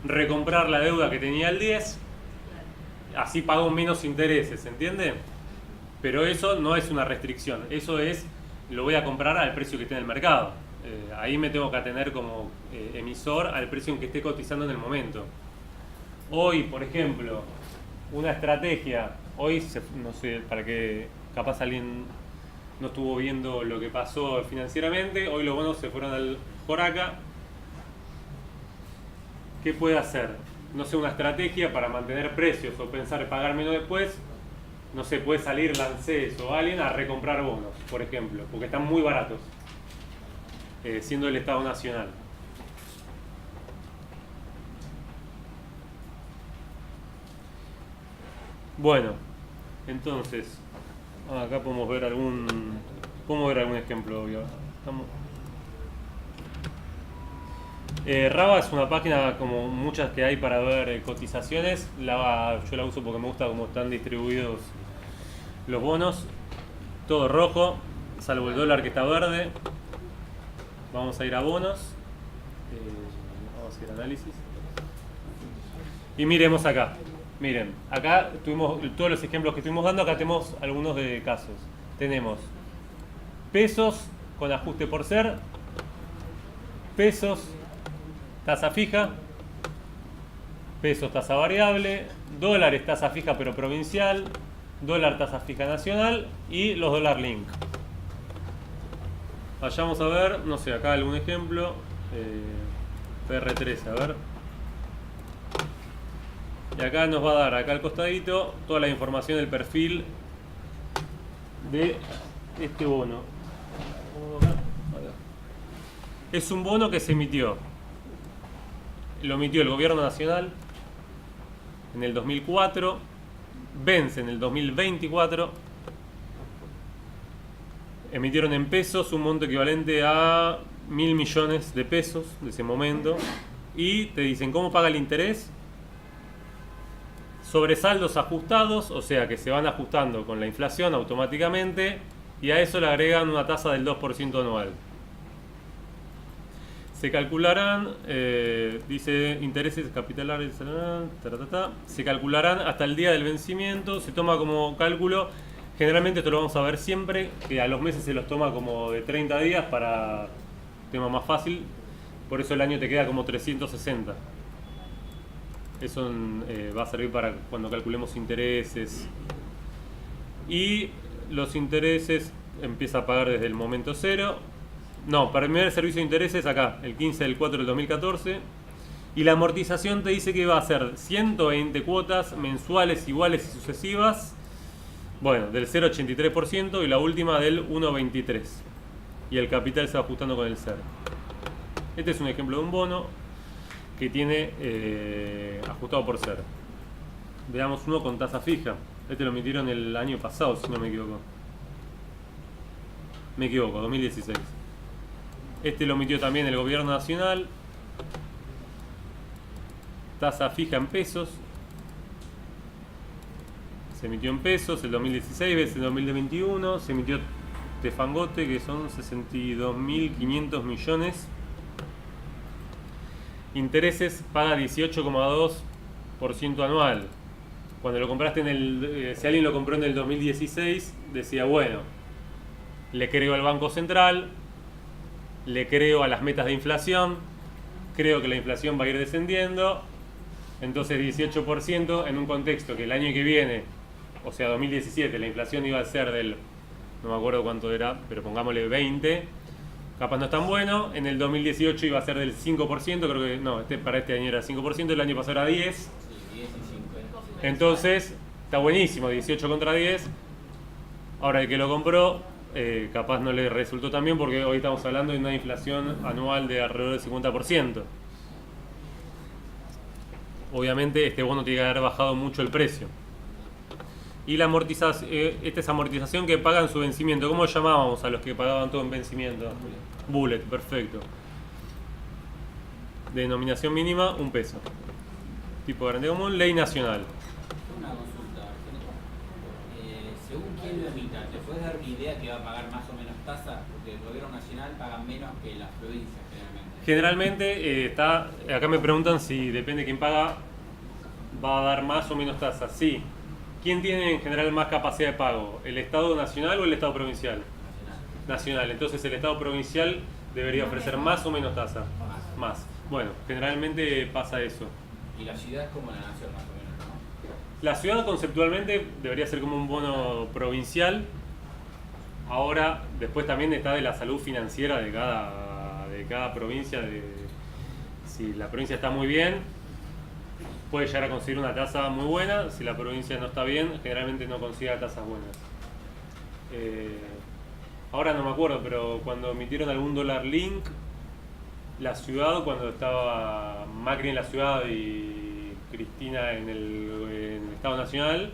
recomprar la deuda que tenía al 10%, así pago menos intereses, ¿entiende? Pero eso no es una restricción, eso es, lo voy a comprar al precio que esté en el mercado. Ahí me tengo que atener como emisor al precio en que esté cotizando en el momento. Hoy, por ejemplo, una estrategia, no sé, para que capaz alguien no estuvo viendo lo que pasó financieramente, hoy los bonos se fueron al Joraca. ¿Qué puede hacer? No sé, una estrategia para mantener precios o pensar pagar menos después. No sé, puede salir Lancés o alguien a recomprar bonos, por ejemplo, porque están muy baratos, siendo el Estado Nacional. Bueno, entonces, acá podemos ver algún ejemplo, obvio. Raba es una página como muchas que hay para ver cotizaciones. Yo la uso porque me gusta cómo están distribuidos los bonos. Todo rojo, salvo el dólar que está verde. Vamos a ir a bonos. Vamos a ir a análisis. Y miremos acá. Miren, acá tuvimos todos los ejemplos que estuvimos dando. Acá tenemos algunos de casos. Tenemos pesos con ajuste por ser, pesos, tasa fija, pesos, tasa variable, dólares, tasa fija pero provincial, dólar, tasa fija nacional y los dólar link. Vayamos a ver, no sé, acá algún ejemplo. PR13, a ver. Y acá nos va a dar, acá al costadito, toda la información del perfil de este bono. Es un bono que se emitió. Lo emitió el gobierno nacional en el 2004, vence en el 2024. Emitieron en pesos un monto equivalente a 1.000 millones de pesos de ese momento. Y te dicen cómo paga el interés. Sobresaldos ajustados, o sea que se van ajustando con la inflación automáticamente. Y a eso le agregan una tasa del 2% anual. Se calcularán, dice intereses capitalares, se calcularán hasta el día del vencimiento. Se toma como cálculo, generalmente esto lo vamos a ver siempre, que a los meses se los toma como de 30 días para tema más fácil. Por eso el año te queda como 360. Eso va a servir para cuando calculemos intereses. Y los intereses empieza a pagar desde el momento cero. No, para el primer servicio de intereses acá, el 15 del 4 del 2014. Y la amortización te dice que va a ser 120 cuotas mensuales iguales y sucesivas. Bueno, del 0,83% y la última del 1,23%. Y el capital se va ajustando con el SER. Este es un ejemplo de un bono que tiene ajustado por SER. Veamos uno con tasa fija. Este lo emitieron el año pasado, si no me equivoco. Me equivoco, 2016. Este lo emitió también el gobierno nacional. Tasa fija en pesos. Se emitió en pesos el 2016, veces el 2021. Se emitió Tefangote, que son 62.500 millones. Intereses paga 18,2% anual. Cuando lo compraste si alguien lo compró en el 2016, decía, bueno, le creo al Banco Central, le creo a las metas de inflación, creo que la inflación va a ir descendiendo, entonces 18% en un contexto que el año que viene, o sea 2017, la inflación iba a ser del, no me acuerdo cuánto era, pero pongámosle 20, capaz no es tan bueno, en el 2018 iba a ser del 5%, creo que, no, para este año era 5%, el año pasado era 10%, Sí, 10 y 5. entonces está buenísimo, 18 contra 10, ahora el que lo compró, capaz no le resultó tan bien porque hoy estamos hablando de una inflación anual de alrededor del 50%. Obviamente este bono tiene que haber bajado mucho el precio. Y la amortización, esta es amortización que pagan su vencimiento. ¿Cómo llamábamos a los que pagaban todo en vencimiento? Bullet, perfecto. Denominación mínima, 1 peso. Tipo de garantía común, ley nacional. Una consulta. Según quién lo emita, ¿te puedes dar una idea que va a pagar más o menos tasa? Porque el gobierno nacional paga menos que las provincias generalmente. Generalmente, acá me preguntan si depende de quién paga, va a dar más o menos tasa. Sí. ¿Quién tiene en general más capacidad de pago? ¿El Estado nacional o el Estado provincial? Nacional. Entonces el Estado provincial debería ofrecer más o menos tasa. Más. Bueno, generalmente pasa eso. Y la ciudad es como la nación más o menos, ¿no? La ciudad conceptualmente debería ser como un bono provincial. Ahora, después también está de la salud financiera de cada provincia. Si la provincia está muy bien, puede llegar a conseguir una tasa muy buena. Si la provincia no está bien, generalmente no consigue tasas buenas. Ahora no me acuerdo, pero cuando emitieron algún dólar link, la ciudad, cuando estaba Macri en la ciudad y Cristina en el Estado Nacional,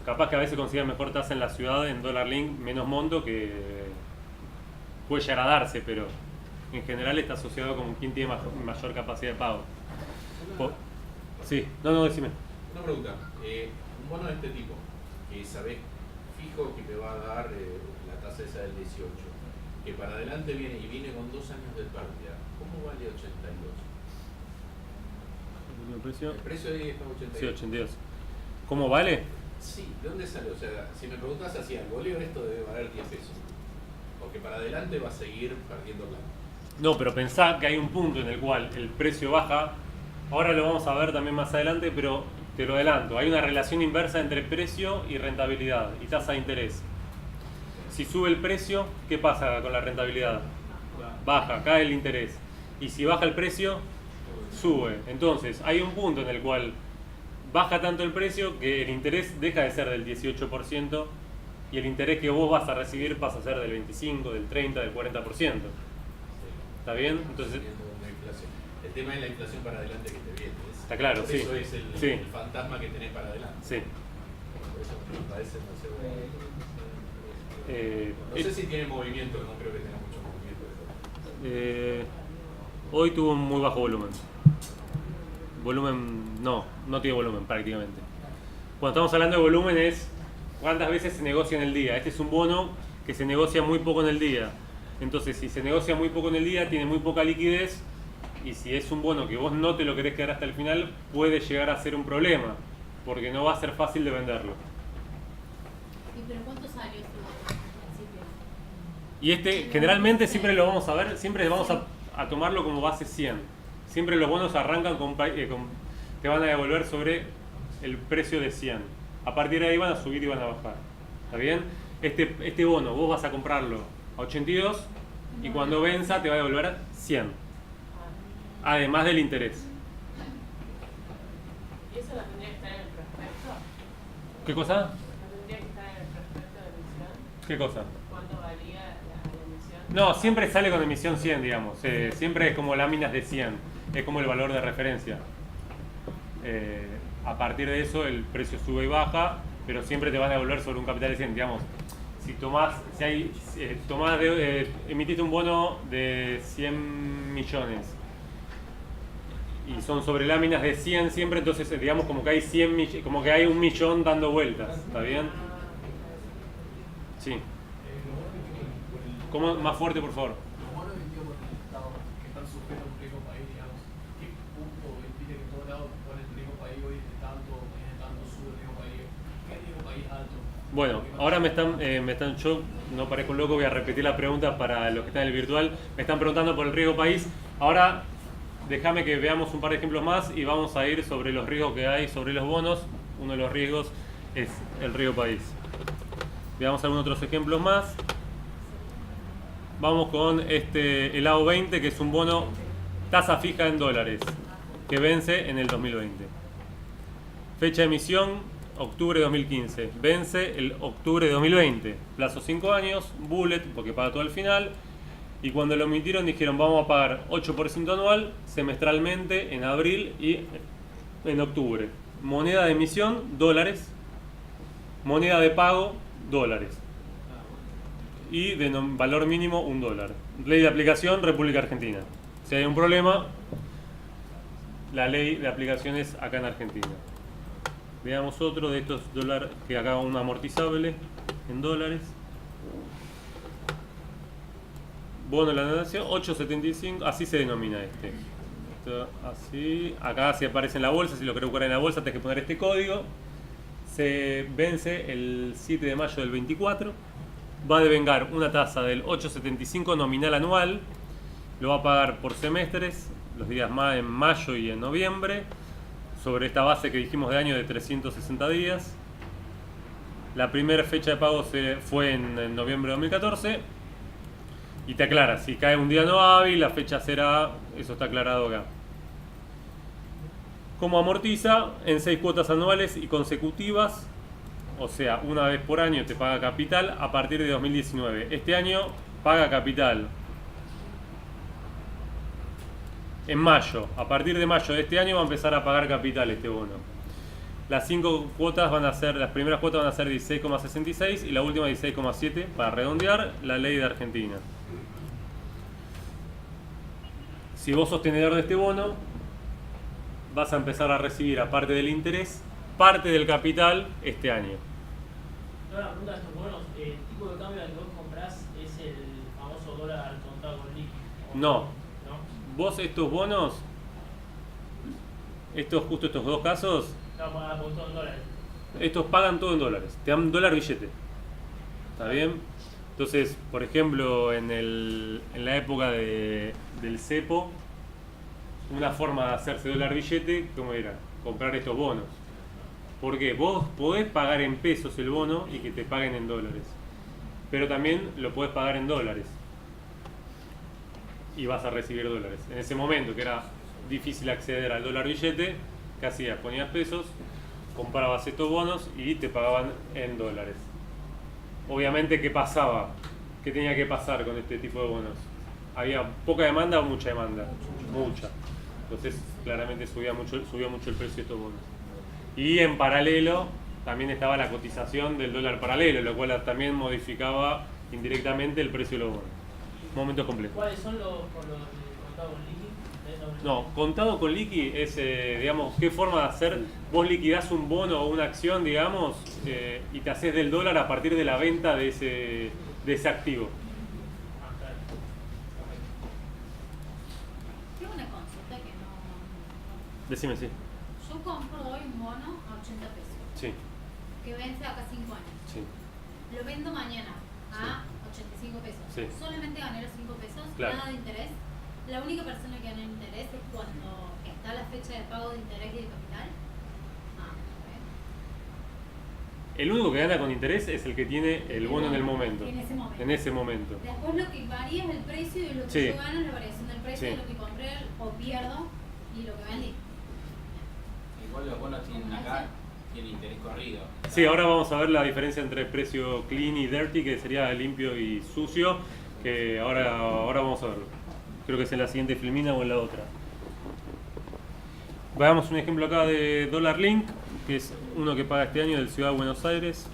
capaz que a veces consigan mejor tasa en la ciudad en dólar link, menos monto, que puede llegar a darse, pero En general está asociado con quién tiene mayor capacidad de pago. Sí, no, decime. Una pregunta. Un bono de este tipo, que sabés fijo que te va a dar la tasa esa del 18, que para adelante viene con 2 años de pérdida, ¿cómo vale 82? ¿El precio? El precio de ahí está 82. Sí, 82. ¿Cómo vale? Sí, ¿de dónde sale? O sea, si me preguntas así, al bolívar esto debe valer 10 pesos. Porque para adelante va a seguir perdiendo plata. No, pero pensá que hay un punto en el cual el precio baja. Ahora lo vamos a ver también más adelante, pero te lo adelanto. Hay una relación inversa entre precio y rentabilidad y tasa de interés. Si sube el precio, ¿qué pasa con la rentabilidad? Baja, cae el interés. Y si baja el precio, sube. Entonces, hay un punto en el cual baja tanto el precio que el interés deja de ser del 18% y el interés que vos vas a recibir pasa a ser del 25, del 30, del 40%. ¿Está bien? Entonces, el tema es la inflación para adelante que te viene. Está claro, sí. Eso es el fantasma que tenés para adelante. Sí. Por eso me parece, no sé si tiene movimiento, no creo que tenga mucho movimiento. Hoy tuvo un muy bajo volumen. No tiene volumen prácticamente. Cuando estamos hablando de volumen es cuántas veces se negocia en el día. Este es un bono que se negocia muy poco en el día. Entonces, si se negocia muy poco en el día, tiene muy poca liquidez. Y si es un bono que vos no te lo querés quedar hasta el final, puede llegar a ser un problema, porque no va a ser fácil de venderlo. ¿Y pero cuánto salió este bono al principio? Y este, generalmente siempre lo vamos a ver, siempre vamos a tomarlo como base 100. Siempre los bonos arrancan te van a devolver sobre el precio de 100. A partir de ahí van a subir y van a bajar. ¿Está bien? Este bono vos vas a comprarlo a 82 y cuando venza te va a devolver 100. Además del interés. ¿Y eso no tendría que estar en el prospecto? ¿Qué cosa? ¿No tendría que estar en el prospecto de emisión? ¿Qué cosa? ¿Cuánto valía la emisión? No, siempre sale con emisión 100, digamos. Siempre es como láminas de 100. Es como el valor de referencia. A partir de eso el precio sube y baja, pero siempre te van a devolver sobre un capital de 100, digamos. Si emitiste un bono de 100 millones y son sobre láminas de 100 siempre, entonces digamos como que hay 100 como que hay 1 millón dando vueltas, ¿está bien? Sí. ¿Cómo? Más fuerte, por favor. Los bonos emitidos por el Estado que están sujetos a un riesgo país, digamos, ¿qué punto impide que en todos lados ponen el riesgo país hoy de tanto, sube el riesgo país? ¿Qué riesgo país alto? Bueno, ahora me están, yo no parezco un loco, voy a repetir la pregunta para los que están en el virtual. Me están preguntando por el riesgo país. Ahora déjame que veamos un par de ejemplos más y vamos a ir sobre los riesgos que hay sobre los bonos. Uno de los riesgos es el riesgo país. Veamos algunos otros ejemplos más. Vamos con el AO20, que es un bono tasa fija en dólares, que vence en el 2020. Fecha de emisión, octubre de 2015. Vence el octubre de 2020. Plazo 5 años, bullet, porque paga todo al final. Y cuando lo emitieron dijeron vamos a pagar 8% anual, semestralmente, en abril y en octubre. Moneda de emisión, dólares. Moneda de pago, dólares. Y de valor mínimo, $1. Ley de aplicación, República Argentina. Si hay un problema, la ley de aplicación es acá en Argentina. Veamos otro de estos dólares, que acá un amortizable en dólares. Bono de la nación, 8.75, así se denomina este. Esto, así, acá si aparece en la bolsa, si lo querés buscar en la bolsa, tenés que poner este código. Se vence el 7 de mayo del 24. Va a devengar una tasa del 8.75 nominal anual. Lo va a pagar por semestres, los días más en mayo y en noviembre, sobre esta base que dijimos de año de 360 días. La primera fecha de pago fue en noviembre de 2014. Y te aclara, si cae un día no hábil, la fecha será, eso está aclarado acá. ¿Cómo amortiza? En 6 cuotas anuales y consecutivas, o sea, una vez por año te paga capital a partir de 2019. Este año paga capital en mayo. A partir de mayo de este año va a empezar a pagar capital este bono. Las 5 cuotas van a ser, las primeras cuotas van a ser 16,66 y la última 16,7 para redondear, la ley de Argentina. Si vos sos tenedor de este bono, vas a empezar a recibir, aparte del interés, parte del capital este año. Una pregunta de estos bonos, ¿el tipo de cambio al que vos comprás es el famoso dólar al contado con liqui? No. ¿No? Vos estos bonos, justo estos dos casos, Claro, pagás por todo en dólares. estos pagan todo en dólares, te dan dólar billete. ¿Está bien? Entonces, por ejemplo, en la época del cepo, una forma de hacerse dólar billete, ¿cómo era? Comprar estos bonos. Porque vos podés pagar en pesos el bono y que te paguen en dólares. Pero también lo podés pagar en dólares. Y vas a recibir dólares. En ese momento, que era difícil acceder al dólar billete, ¿qué hacías? Ponías pesos, comprabas estos bonos y te pagaban en dólares. Obviamente, ¿qué pasaba? ¿Qué tenía que pasar con este tipo de bonos? ¿Había poca demanda o mucha demanda? Mucha. Entonces, claramente subía mucho el precio de estos bonos. Y en paralelo, también estaba la cotización del dólar paralelo, lo cual también modificaba indirectamente el precio de los bonos. Momentos complejos. ¿Cuáles son los contados con liqui? No, contado con liqui es, digamos, qué forma de hacer. Vos liquidás un bono o una acción, digamos, y te haces del dólar a partir de la venta de ese activo. Ah, claro. Tengo una consulta que no. Decime, sí. Yo compro hoy un bono a 80 pesos, Sí, que vence acá 5 años. sí. Lo vendo mañana a 85 pesos. Sí. Solamente gané los 5 pesos, Claro. nada de interés. La única persona que gana interés es cuando está la fecha de pago de interés y de capital. Ah, ¿ven? El único que gana con interés es el que tiene el bono en el momento. En ese momento. En ese momento. Después lo que varía es el precio y lo que Sí. yo gano es la variación del precio Sí. de lo que compré o pierdo y lo que vendí. Igual los bonos tienen acá, tienen interés corrido. Sí, ahora vamos a ver la diferencia entre precio clean y dirty, que sería limpio y sucio, que ahora vamos a verlo. Creo que es en la siguiente filmina o en la otra. Veamos un ejemplo acá de Dollar Link, que es uno que paga este año del Ciudad de Buenos Aires.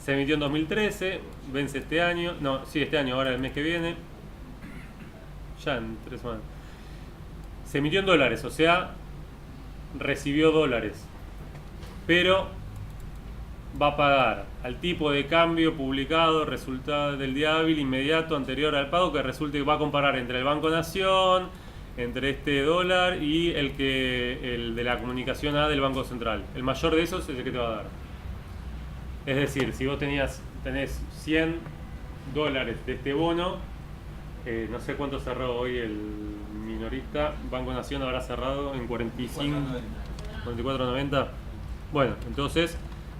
Se emitió en 2013, vence este año, no, sí, este año, ahora el mes que viene. Ya en 3 semanas. Se emitió en dólares, o sea, recibió dólares. Pero va a pagar al tipo de cambio publicado, resultado del día hábil inmediato anterior al pago, que resulte que va a comparar entre el Banco Nación, entre este dólar y el de la comunicación A del Banco Central. El mayor de esos es el que te va a dar. Es decir, si vos tenés 100 dólares de este bono, no sé cuánto cerró hoy el minorista, Banco Nación habrá cerrado en 44.90. Bueno, entonces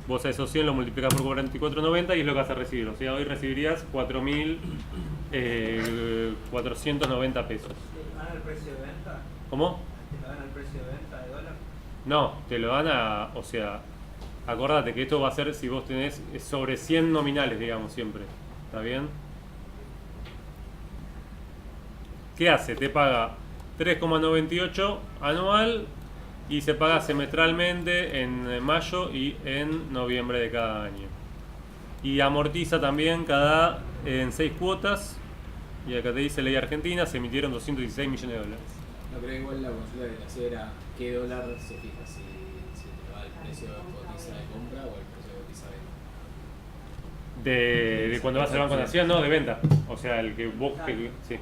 vos a esos 100 lo multiplicás por 44.90 y es lo que vas a recibir. O sea, hoy recibirías 4.490 pesos. ¿Te dan el precio de venta? ¿Cómo? ¿Te dan el precio de venta de dólar? No, te lo dan o sea, acordate que esto va a ser si vos tenés sobre 100 nominales, digamos, siempre. ¿Está bien? ¿Qué hace? Te paga 3,98 anual y se paga semestralmente en mayo y en noviembre de cada año. Y amortiza también en 6 cuotas. Y acá te dice ley argentina, se emitieron 216 millones de dólares. No, pero igual la consulta que te hacía era qué dólar se fija, si te va el precio de cotiza de compra o el precio de cotiza de venta. De cuando vas al Banco Nación, no, de venta. O sea, el que vos... sí.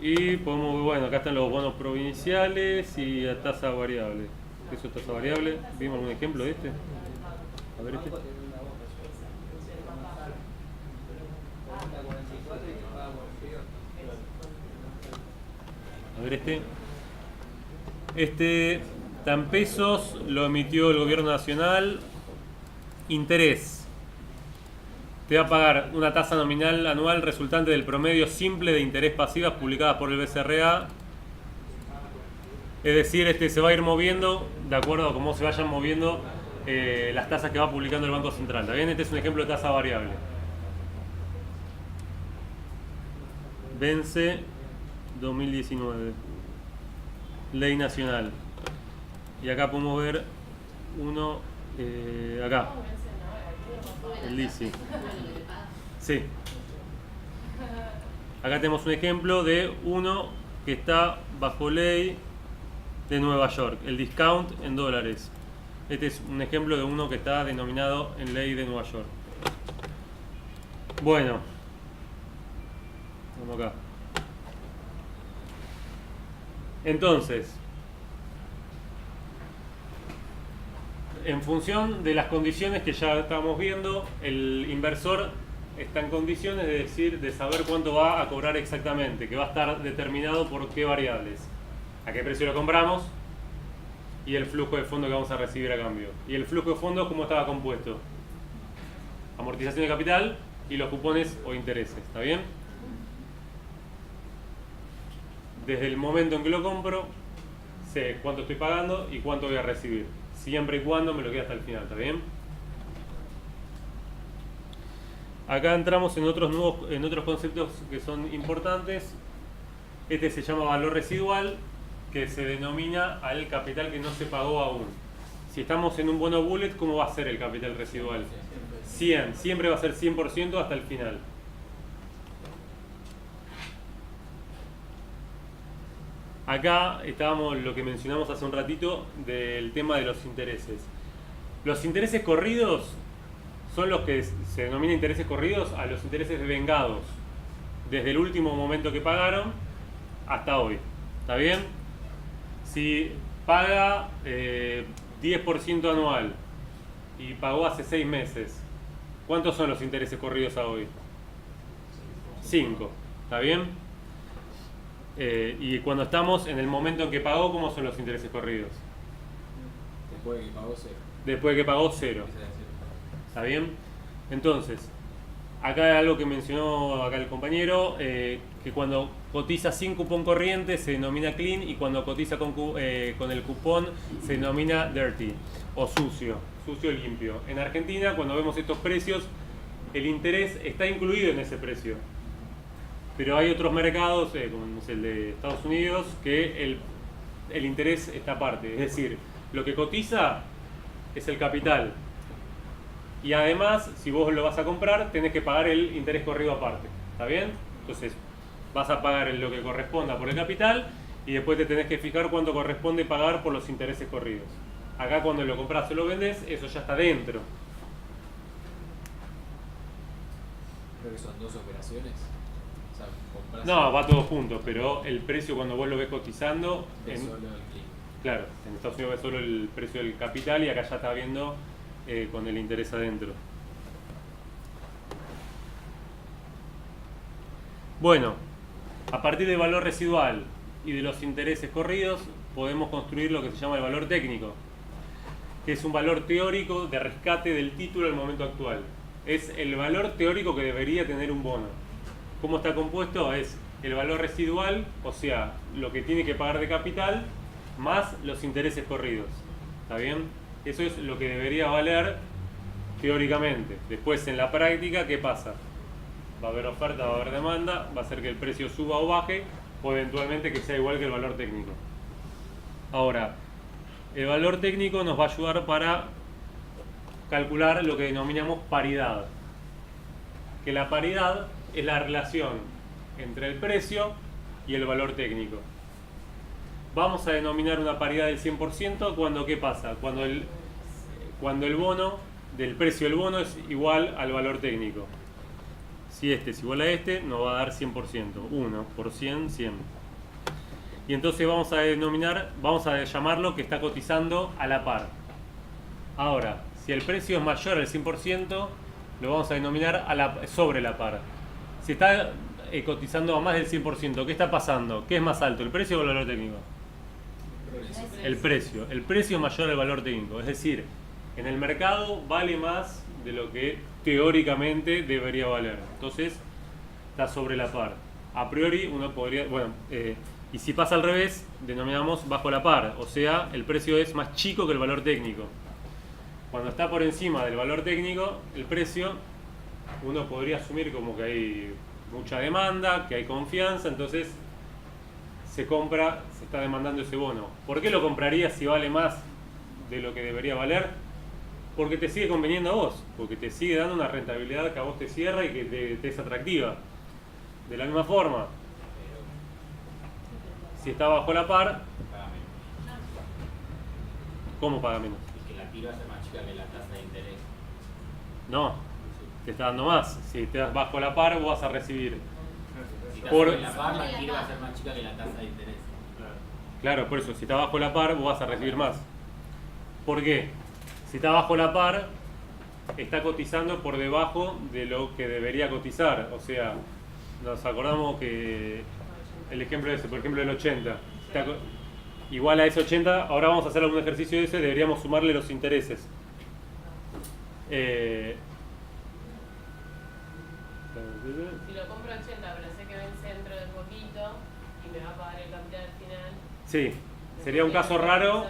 Y podemos, bueno, acá están los bonos provinciales y la tasa variable. Eso es tasa variable. ¿Vimos algún ejemplo de este? A ver este. A ver este. Este está en pesos, lo emitió el gobierno nacional. Interés. Te va a pagar una tasa nominal anual resultante del promedio simple de interés pasivas publicadas por el BCRA. Es decir, se va a ir moviendo de acuerdo a cómo se vayan moviendo las tasas que va publicando el Banco Central. ¿Está bien? Este es un ejemplo de tasa variable. Vence 2019. Ley nacional. Y acá podemos ver uno acá. el leasing. Sí. Acá tenemos un ejemplo de uno que está bajo ley de Nueva York, el discount en dólares. Este es un ejemplo de uno que está denominado en ley de Nueva York. Bueno, vamos acá. Entonces, en función de las condiciones que ya estamos viendo, el inversor está en condiciones de saber cuánto va a cobrar exactamente, que va a estar determinado por qué variables, a qué precio lo compramos y el flujo de fondo que vamos a recibir a cambio. Y el flujo de fondo, ¿cómo estaba compuesto? Amortización de capital y los cupones o intereses, ¿está bien? Desde el momento en que lo compro, sé cuánto estoy pagando y cuánto voy a recibir, siempre y cuando me lo quede hasta el final, ¿está bien? Acá entramos en otros conceptos que son importantes. Este se llama valor residual, que se denomina al capital que no se pagó aún. Si estamos en un bono bullet, ¿cómo va a ser el capital residual? 100, siempre va a ser 100% hasta el final. Acá estábamos lo que mencionamos hace un ratito del tema de los intereses. Los intereses corridos son los que se denominan intereses corridos a los intereses vengados desde el último momento que pagaron hasta hoy. ¿Está bien? Si paga 10% anual y pagó hace 6 meses, ¿cuántos son los intereses corridos a hoy? 5. ¿Está bien? Y cuando estamos en el momento en que pagó, ¿cómo son los intereses corridos? Después de que pagó 0. Después de que pagó 0. ¿Está bien? Entonces, acá hay algo que mencionó acá el compañero, que cuando cotiza sin cupón corriente se denomina clean y cuando cotiza con el cupón se denomina dirty o sucio limpio. En Argentina, cuando vemos estos precios, el interés está incluido en ese precio. Pero hay otros mercados, como es el de Estados Unidos, que el interés está aparte. Es decir, lo que cotiza es el capital. Y además, si vos lo vas a comprar, tenés que pagar el interés corrido aparte. ¿Está bien? Entonces, vas a pagar lo que corresponda por el capital y después te tenés que fijar cuánto corresponde pagar por los intereses corridos. Acá cuando lo compras o lo vendés, eso ya está dentro. Creo que son 2 operaciones. O sea, compras. No, va todo junto, pero el precio cuando vos lo ves cotizando... Es solo el clic. Claro, en Estados Unidos ves solo el precio del capital y acá ya está viendo con el interés adentro. Bueno, a partir del valor residual y de los intereses corridos podemos construir lo que se llama el valor técnico, que es un valor teórico de rescate del título al momento actual. Es el valor teórico que debería tener un bono. ¿Cómo está compuesto? Es el valor residual, o sea, lo que tiene que pagar de capital, más los intereses corridos. ¿Está bien? Eso es lo que debería valer teóricamente. Después, en la práctica, ¿qué pasa? Va a haber oferta, va a haber demanda, va a hacer que el precio suba o baje, o eventualmente que sea igual que el valor técnico. Ahora, el valor técnico nos va a ayudar para calcular lo que denominamos paridad. Que la paridad es la relación entre el precio y el valor técnico. Vamos a denominar una paridad del 100% cuando, ¿qué pasa? Cuando el bono, del precio del bono es igual al valor técnico. Si este es igual a este, nos va a dar 100%. 1 por 100, 100. Y entonces vamos a llamarlo que está cotizando a la par. Ahora, si el precio es mayor al 100%, lo vamos a denominar sobre la par. Si está cotizando a más del 100%, ¿qué está pasando? ¿Qué es más alto, el precio o el valor técnico? El precio. El precio es mayor al valor técnico. Es decir, en el mercado vale más de lo que teóricamente debería valer. Entonces, está sobre la par. A priori uno podría... y si pasa al revés, denominamos bajo la par. O sea, el precio es más chico que el valor técnico. Cuando está por encima del valor técnico, el precio, uno podría asumir como que hay mucha demanda, que hay confianza, entonces se está demandando ese bono. ¿Por qué lo compraría si vale más de lo que debería valer? Porque te sigue conveniendo a vos, porque te sigue dando una rentabilidad que a vos te cierra y que te es atractiva. De la misma forma, si está bajo la par, Paga menos. ¿cómo paga menos? Y que la tira va a ser más chica que la tasa de interés. No, te está dando más. Si te das bajo la par, vos vas a recibir. Si estás Por- sobre la par, la tira va a ser más chica que la tasa de interés. Claro, por eso, si está bajo la par, vos vas a recibir más. ¿Por qué? Si está bajo la par, está cotizando por debajo de lo que debería cotizar. O sea, nos acordamos que el ejemplo ese, por ejemplo, el 80. Está igual a ese 80, ahora vamos a hacer algún ejercicio de ese, deberíamos sumarle los intereses. Si lo compro 80, pero sé que vence dentro de poquito y me va a pagar el capital al final. Sí, sería un caso raro.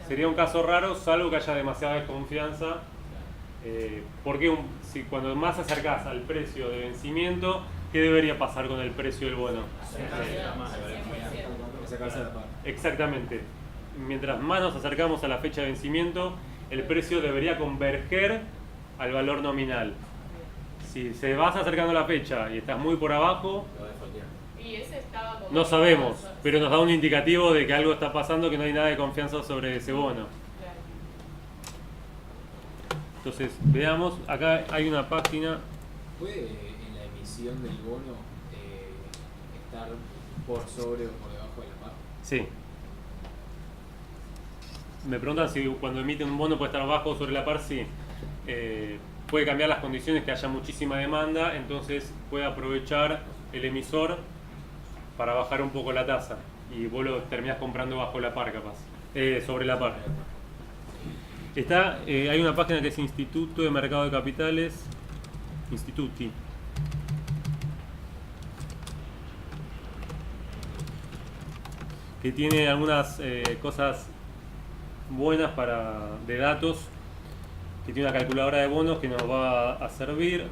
Sería un caso raro, salvo que haya demasiada desconfianza. Porque si cuando más te acercás al precio de vencimiento, ¿qué debería pasar con el precio del bono? Sacarse la par. Exactamente. Mientras más nos acercamos a la fecha de vencimiento, el precio debería converger al valor nominal. Si se vas acercando a la fecha y estás muy por abajo, Lo de fotear. Y ese estaba como. no sabemos, pero nos da un indicativo de que algo está pasando, que no hay nada de confianza sobre ese bono. Claro. Entonces, veamos, acá hay una página. ¿Puede en la emisión del bono estar por sobre o por debajo de la par? Sí. Me preguntan si cuando emite un bono puede estar bajo o sobre la par, sí. Puede cambiar las condiciones, que haya muchísima demanda, entonces puede aprovechar el emisor para bajar un poco la tasa y vos lo terminás comprando bajo la par capaz, sobre la par. Hay una página que es Instituto de Mercado de Capitales, Instituti. Que tiene algunas cosas buenas de datos, que tiene una calculadora de bonos que nos va a servir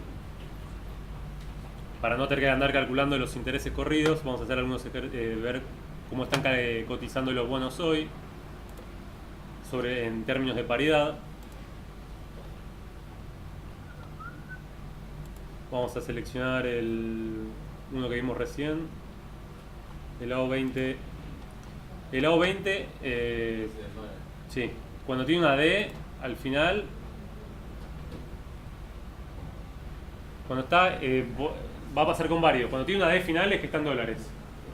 para no tener que andar calculando los intereses corridos. Vamos a hacer ver cómo están cotizando los bonos hoy en términos de paridad. Vamos a seleccionar uno que vimos recién, el AO20. El AO20, sí, cuando tiene una D al final, cuando está, va a pasar con varios. Cuando tiene una D final es que está en dólares,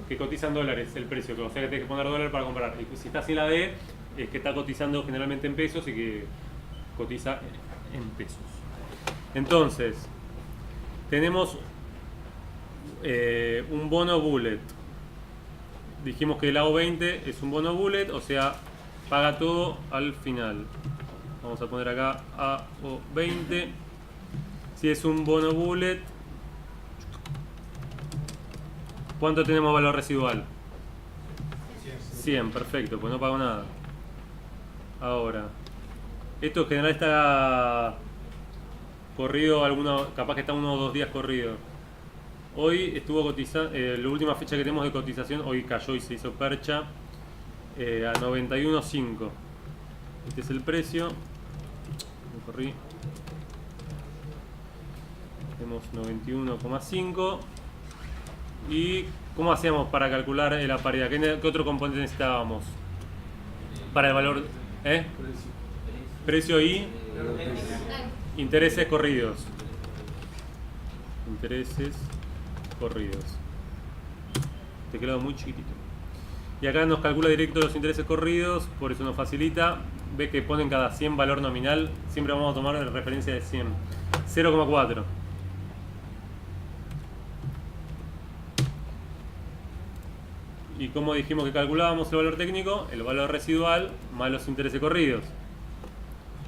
que cotiza en dólares el precio, o sea que tienes que poner dólar para comprar. Y si está sin la D, es que está cotizando generalmente en pesos y que cotiza en pesos. Entonces, tenemos un bono bullet. Dijimos que el AO20 es un bono bullet, o sea, paga todo al final. Vamos a poner acá AO20. Si es un bono bullet, ¿cuánto tenemos valor residual? 100, perfecto, pues no pago nada. Ahora, esto en general está corrido, capaz que está 1 o 2 días corrido. Hoy estuvo cotizando, la última fecha que tenemos de cotización, hoy cayó y se hizo percha a 91.5. Este es el precio. Me corrí. Tenemos 91.5. ¿Y cómo hacíamos para calcular la paridad? ¿Qué otro componente necesitábamos? Para el valor, precio y intereses corridos. Intereses corridos. Teclado muy chiquitito. Y acá nos calcula directo los intereses corridos, por eso nos facilita. Ve que ponen cada 100 valor nominal. Siempre vamos a tomar referencia de 100. 0,4. Y como dijimos que calculábamos el valor técnico, el valor residual más los intereses corridos.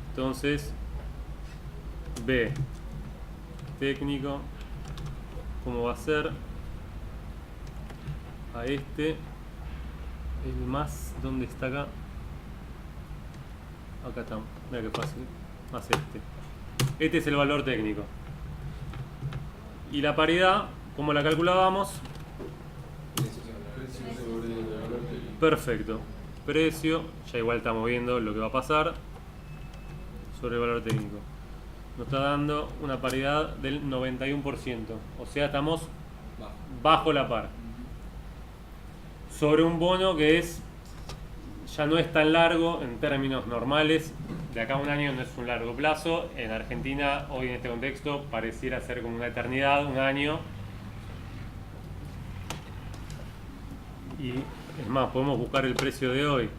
Entonces, B técnico, ¿cómo va a ser? A el más, ¿dónde está acá? Acá está, mira qué fácil, más este es el valor técnico. Y la paridad, ¿cómo la calculábamos? Perfecto, precio, ya igual estamos viendo lo que va a pasar. sobre el valor técnico. Nos está dando una paridad del 91%. O sea, estamos bajo la par. Sobre un bono que ya no es tan largo en términos normales. De acá a un año no es un largo plazo. En Argentina, hoy en este contexto, pareciera ser como una eternidad, un año. Y es más, podemos buscar el precio de hoy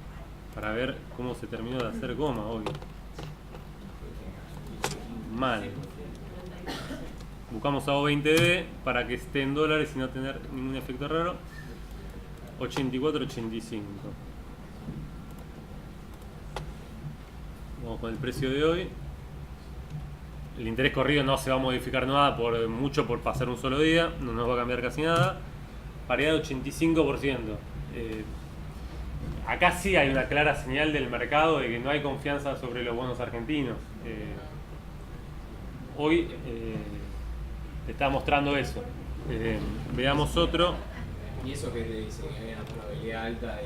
para ver cómo se terminó de hacer goma hoy. Mal. Buscamos a O20D para que esté en dólares y no tener ningún efecto raro. 84.85. Vamos con el precio de hoy. El interés corrido no se va a modificar nada por pasar un solo día, no nos va a cambiar casi nada. Paridad de 85%. Acá sí hay una clara señal del mercado de que no hay confianza sobre los bonos argentinos. Hoy te está mostrando eso. Veamos otro. ¿Y eso qué te dice? ¿Que hay una probabilidad alta de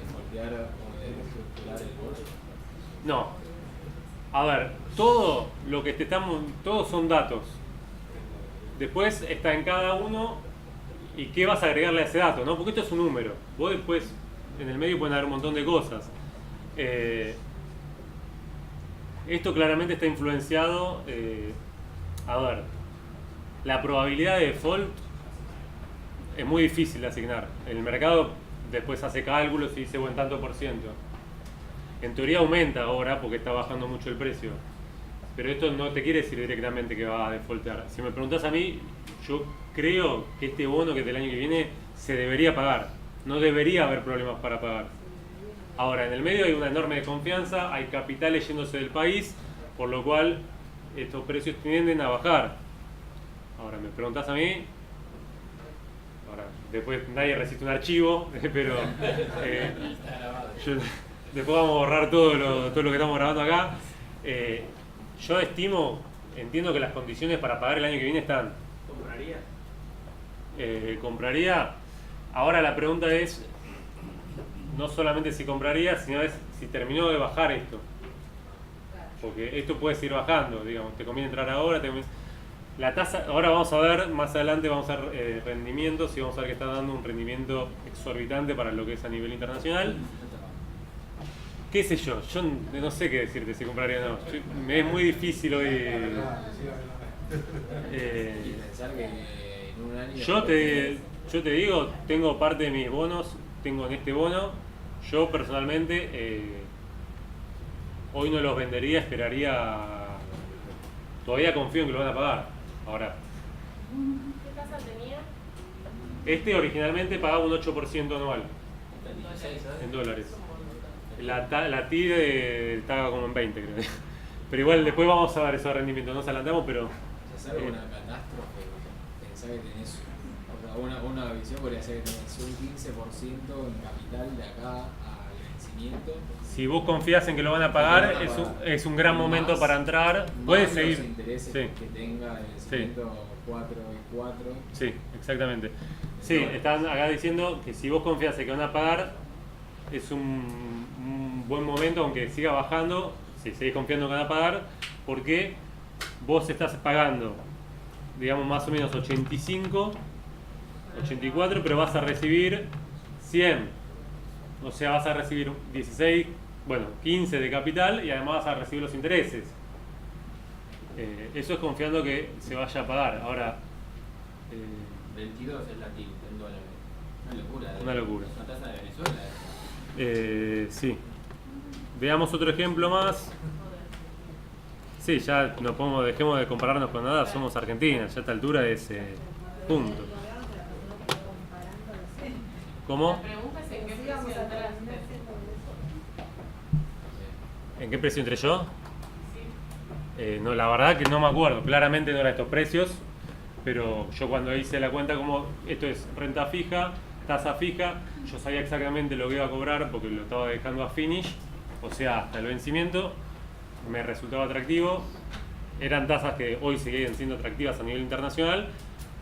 defaultear o de reestructurar el bono? No. A ver, todo lo que todos son datos. Después está en cada uno y qué vas a agregarle a ese dato, ¿no? Porque esto es un número. Vos después, en el medio pueden haber un montón de cosas. Esto claramente está influenciado. A ver, la probabilidad de default es muy difícil de asignar. El mercado después hace cálculos y dice buen tanto por ciento. En teoría aumenta ahora porque está bajando mucho el precio. Pero esto no te quiere decir directamente que va a defaultear. Si me preguntás a mí, yo creo que este bono que del año que viene se debería pagar. No debería haber problemas para pagar. Ahora, en el medio hay una enorme desconfianza, hay capitales yéndose del país, por lo cual estos precios tienden a bajar. Ahora, me preguntás a mí, ahora, después nadie resiste un archivo, pero después vamos a borrar todo lo que estamos grabando acá. Yo entiendo que las condiciones para pagar el año que viene están. ¿Compraría? Compraría. Ahora la pregunta es no solamente si compraría, sino es si terminó de bajar esto. Porque esto puede seguir bajando, digamos, te conviene entrar ahora, la tasa, ahora vamos a ver, más adelante vamos a ver rendimientos y vamos a ver que está dando un rendimiento exorbitante para lo que es a nivel internacional. ¿Qué sé yo? Yo no sé qué decirte si compraría o no. Me es muy difícil hoy. Pensar que en un año. Yo te digo, tengo parte de mis bonos, tengo en este bono. Yo personalmente hoy no los vendería, esperaría. Todavía confío en que lo van a pagar. Ahora, ¿Qué tasa tenía? este originalmente pagaba un 8% anual en dólares. La TID estaba como en 20, creo. Pero igual después vamos a ver esos rendimientos, nos adelantamos, pero. Si es algo una catástrofe, pensá que tenés. Una visión podría ser que tenés un 15% en capital de acá al vencimiento. Si vos confías en que lo van a pagar, es un gran momento para entrar. Puedes seguir. Los intereses que tenga el vencimiento 4 y 4. Sí, exactamente. Sí, están acá diciendo que si vos confías en que van a pagar, es un buen momento, aunque siga bajando, si seguís confiando en que van a pagar, porque vos estás pagando, digamos, más o menos 85, 84, pero vas a recibir 100. O sea, vas a recibir 16, 15 de capital y además vas a recibir los intereses. Eso es confiando que se vaya a pagar. Ahora, 22 es la TIC en dólares. Una locura. Una locura. La tasa de Venezuela. Sí. Veamos otro ejemplo más. Sí, ya dejemos de compararnos con nada, somos Argentina, ya a esta altura es punto. ¿Cómo? La pregunta es en qué precio entraste. ¿En qué precio entré yo? No, la verdad que no me acuerdo, claramente no eran estos precios, pero yo cuando hice la cuenta, como esto es renta fija, tasa fija, yo sabía exactamente lo que iba a cobrar porque lo estaba dejando a finish, o sea, hasta el vencimiento, me resultaba atractivo. Eran tasas que hoy seguían siendo atractivas a nivel internacional,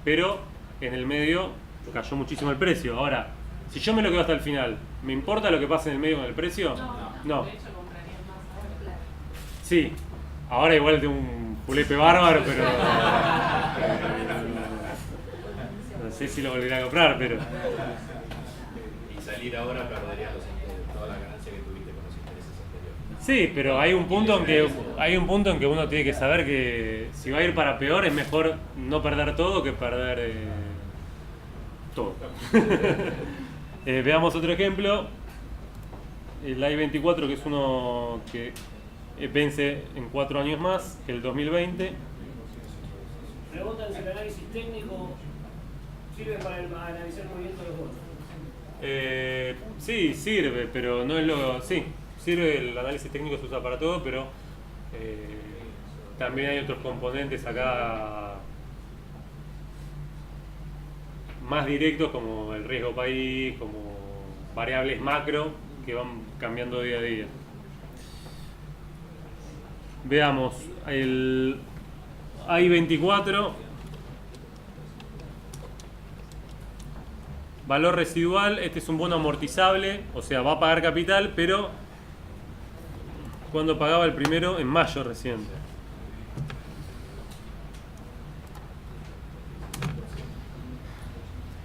pero en el medio cayó muchísimo el precio. Ahora, si yo me lo quedo hasta el final, ¿me importa lo que pase en el medio con el precio? No. De hecho, comprarías más ahora. Sí, Ahora igual de un julepe bárbaro, pero no sé si lo volveré a comprar, pero Y salir ahora perderías toda la ganancia que tuviste con los intereses anteriores. sí, pero hay un punto en que uno tiene que saber que si va a ir para peor es mejor no perder todo que perder todo. Veamos otro ejemplo. El I-24, que es uno que vence en 4 años más que el 2020. Preguntan si el análisis técnico sirve para analizar el movimiento de los bonos. Sí, sirve, pero no es lo... Sí, sirve, el análisis técnico se usa para todo, pero también hay otros componentes acá más directos, como el riesgo país, como variables macro que van cambiando día a día. Veamos, el I-24, valor residual, este es un bono amortizable, o sea, va a pagar capital, pero ¿cuándo pagaba el primero? En mayo recién.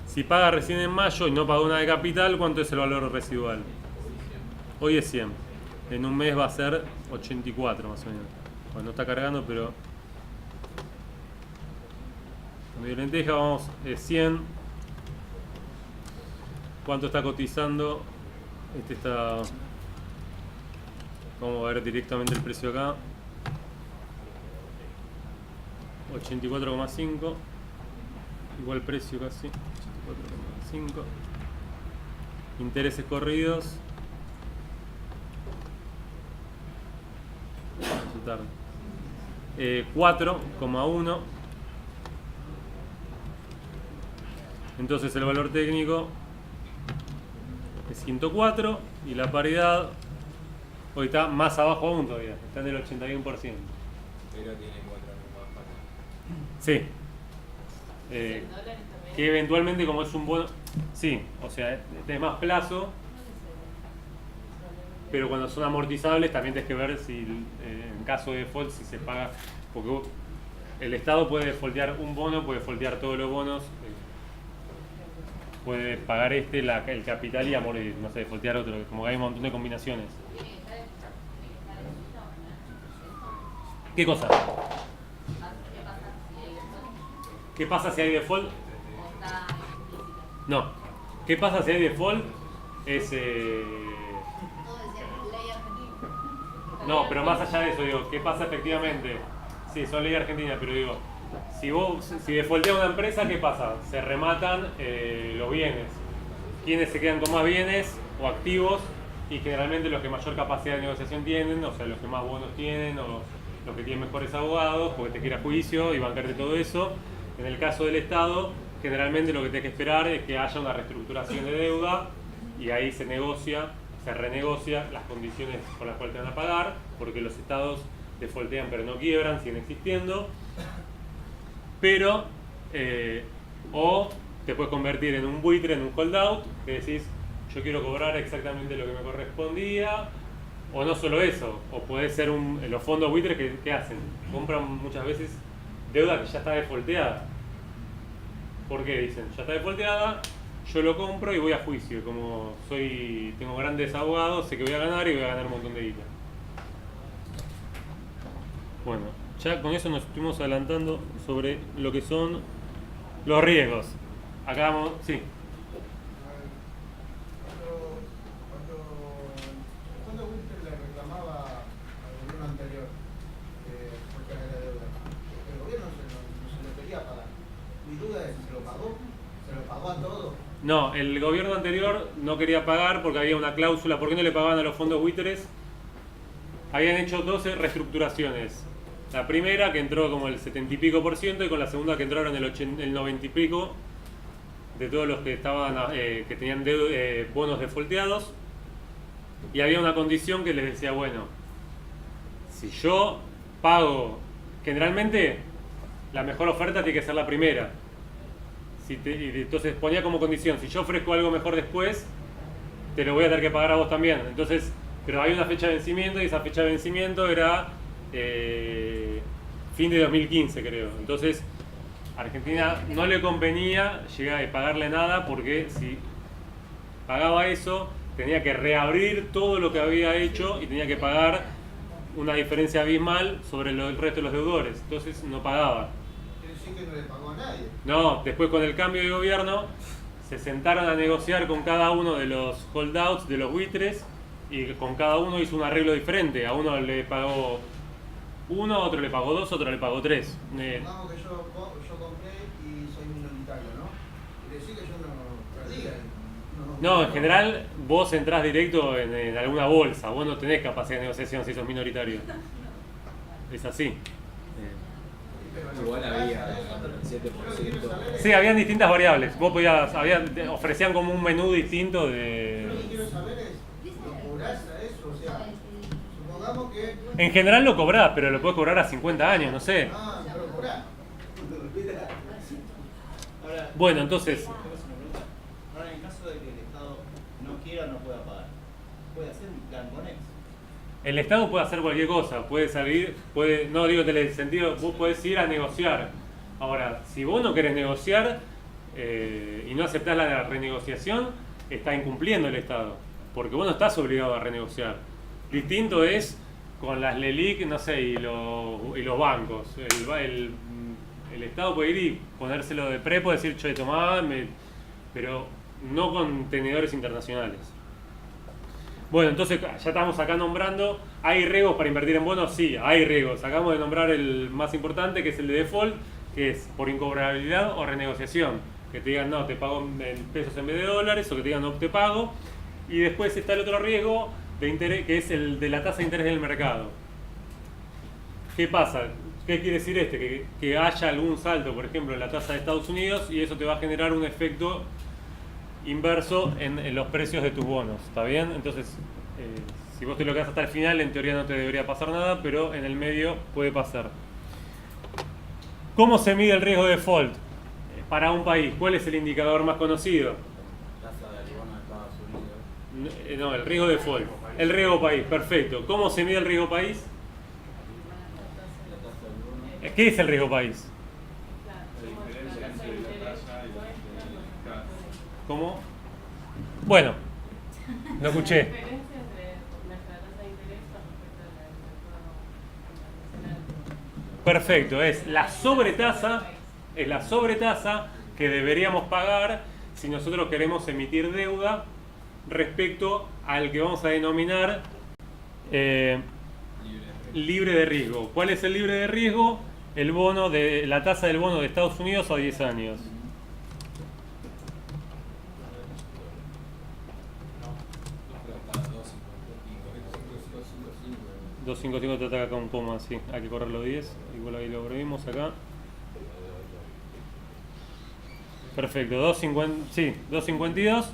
Si paga recién en mayo y no pagó nada de capital, ¿cuánto es el valor residual? Hoy es 100. En un mes va a ser 84 más o menos. Bueno, no está cargando, pero... medio lenteja, vamos, es 100. ¿Cuánto está cotizando? Este está... Vamos a ver directamente el precio acá. 84,5. Igual precio casi. 84,5. Intereses corridos. 4,1. Entonces el valor técnico es 104 y la paridad hoy está más abajo aún todavía, está en el 81%. Pero tiene 4 años más para... Sí. ¿En dólares también? Que eventualmente, como es un bono, sí, o sea, de más plazo, pero cuando son amortizables también tienes que ver si en caso de default si se paga, porque el Estado puede defaultear un bono, puede defaultear todos los bonos, puede pagar el capital y amortizar, no sé, defaultear otro, como que hay un montón de combinaciones. ¿Qué cosa? ¿Qué pasa si hay default? No. ¿Qué pasa si hay default? Es... No, pero más allá de eso, digo, ¿qué pasa efectivamente? Sí, son ley argentina, pero digo, si defaultea una empresa, ¿qué pasa? Se rematan los bienes. ¿Quiénes se quedan con más bienes o activos? Y generalmente los que mayor capacidad de negociación tienen, o sea, los que más bonos tienen, o los que tienen mejores abogados, porque te quiere a juicio y bancarte todo eso. En el caso del Estado, generalmente lo que tienes que esperar es que haya una reestructuración de deuda y ahí se renegocia las condiciones por las cuales te van a pagar, porque los estados defaultean pero no quiebran, siguen existiendo. Pero, o te puedes convertir en un buitre, en un holdout, que decís, yo quiero cobrar exactamente lo que me correspondía, o no solo eso, o puede ser los fondos buitres que hacen, compran muchas veces deuda que ya está defaulteada. ¿Por qué? Dicen, ya está defaulteada, yo lo compro y voy a juicio. Como tengo grandes abogados, sé que voy a ganar y voy a ganar un montón de guita. Bueno, ya con eso nos estuvimos adelantando sobre lo que son los riesgos. Acá vamos, sí. Cuando Wilson le reclamaba al gobierno anterior por tener la deuda, el gobierno no se lo quería pagar. Mi duda es, ¿se lo pagó? ¿Se lo pagó a todo? No, el gobierno anterior no quería pagar porque había una cláusula. ¿Por qué no le pagaban a los fondos buitres? Habían hecho 12 reestructuraciones. La primera que entró como el 70 y pico% y con la segunda que entraron el 90 y pico de todos los que estaban que tenían bonos defaulteados. Y había una condición que les decía, bueno, si yo pago, generalmente la mejor oferta tiene que ser la primera. Entonces ponía como condición, si yo ofrezco algo mejor después, te lo voy a tener que pagar a vos también. Entonces, pero hay una fecha de vencimiento y esa fecha de vencimiento era fin de 2015 creo. Entonces Argentina no le convenía llegar a pagarle nada porque si pagaba eso tenía que reabrir todo lo que había hecho y tenía que pagar una diferencia abismal sobre el resto de los deudores. Entonces no pagaba. Quiere decir que no le pagó a nadie. No, después con el cambio de gobierno se sentaron a negociar con cada uno de los holdouts, de los buitres, y con cada uno hizo un arreglo diferente. A uno le pagó 1, a otro le pagó 2, a otro le pagó 3. Supongamos que yo compré y soy minoritario, ¿no? Quiere decir que yo no perdí. No, en general vos entrás directo en alguna bolsa, vos no tenés capacidad de negociación si sos minoritario. Es así. Igual había el 7%. Sí, habían distintas variables. Vos ofrecían como un menú distinto de... Lo que quiero saber es, ¿lo cobrás a eso? O sea, supongamos que... En general lo cobrás, pero lo podés cobrar a 50 años, no sé. Ah, no lo cobrás. Ahora, Bueno, entonces... ahora, en caso de que el Estado no quiera o no pueda pagar, ¿puede hacer un plan Bonex? El Estado puede hacer cualquier cosa, puede salir, no digo en el sentido, vos podés ir a negociar. Ahora, si vos no querés negociar y no aceptás la renegociación, está incumpliendo el Estado, porque vos no estás obligado a renegociar. Distinto es con las LELIC, no sé, y los bancos. El Estado puede ir y ponérselo de prepo, decir, che, tomá, pero no con tenedores internacionales. Bueno, entonces ya estamos acá nombrando, ¿hay riesgos para invertir en bonos? Sí, hay riesgos. Acabamos de nombrar el más importante, que es el de default, que es por incobrabilidad o renegociación. Que te digan, no, te pago en pesos en vez de dólares, o que te digan, no te pago. Y después está el otro riesgo de interés, que es el de la tasa de interés del mercado. ¿Qué pasa? ¿Qué quiere decir que haya algún salto, por ejemplo, en la tasa de Estados Unidos, y eso te va a generar un efecto inverso en los precios de tus bonos, ¿está bien? Entonces, si vos te lo quedás hasta el final, en teoría no te debería pasar nada, pero en el medio puede pasar. ¿Cómo se mide el riesgo de default para un país? ¿Cuál es el indicador más conocido? Tasa del bono de Estados Unidos. No, el riesgo de default. El riesgo país, perfecto. ¿Cómo se mide el riesgo país? ¿Qué es el riesgo país? ¿Cómo? Bueno, no escuché. La diferencia entre nuestra tasa de interés con respecto a la del mercado internacional. Perfecto, es la sobretasa que deberíamos pagar si nosotros queremos emitir deuda respecto al que vamos a denominar libre de riesgo. ¿Cuál es el libre de riesgo? La tasa del bono de Estados Unidos a 10 años. $2.55 te ataca acá un coma, sí, hay que correrlo 10, igual ahí lo vimos acá. Perfecto, 2.52.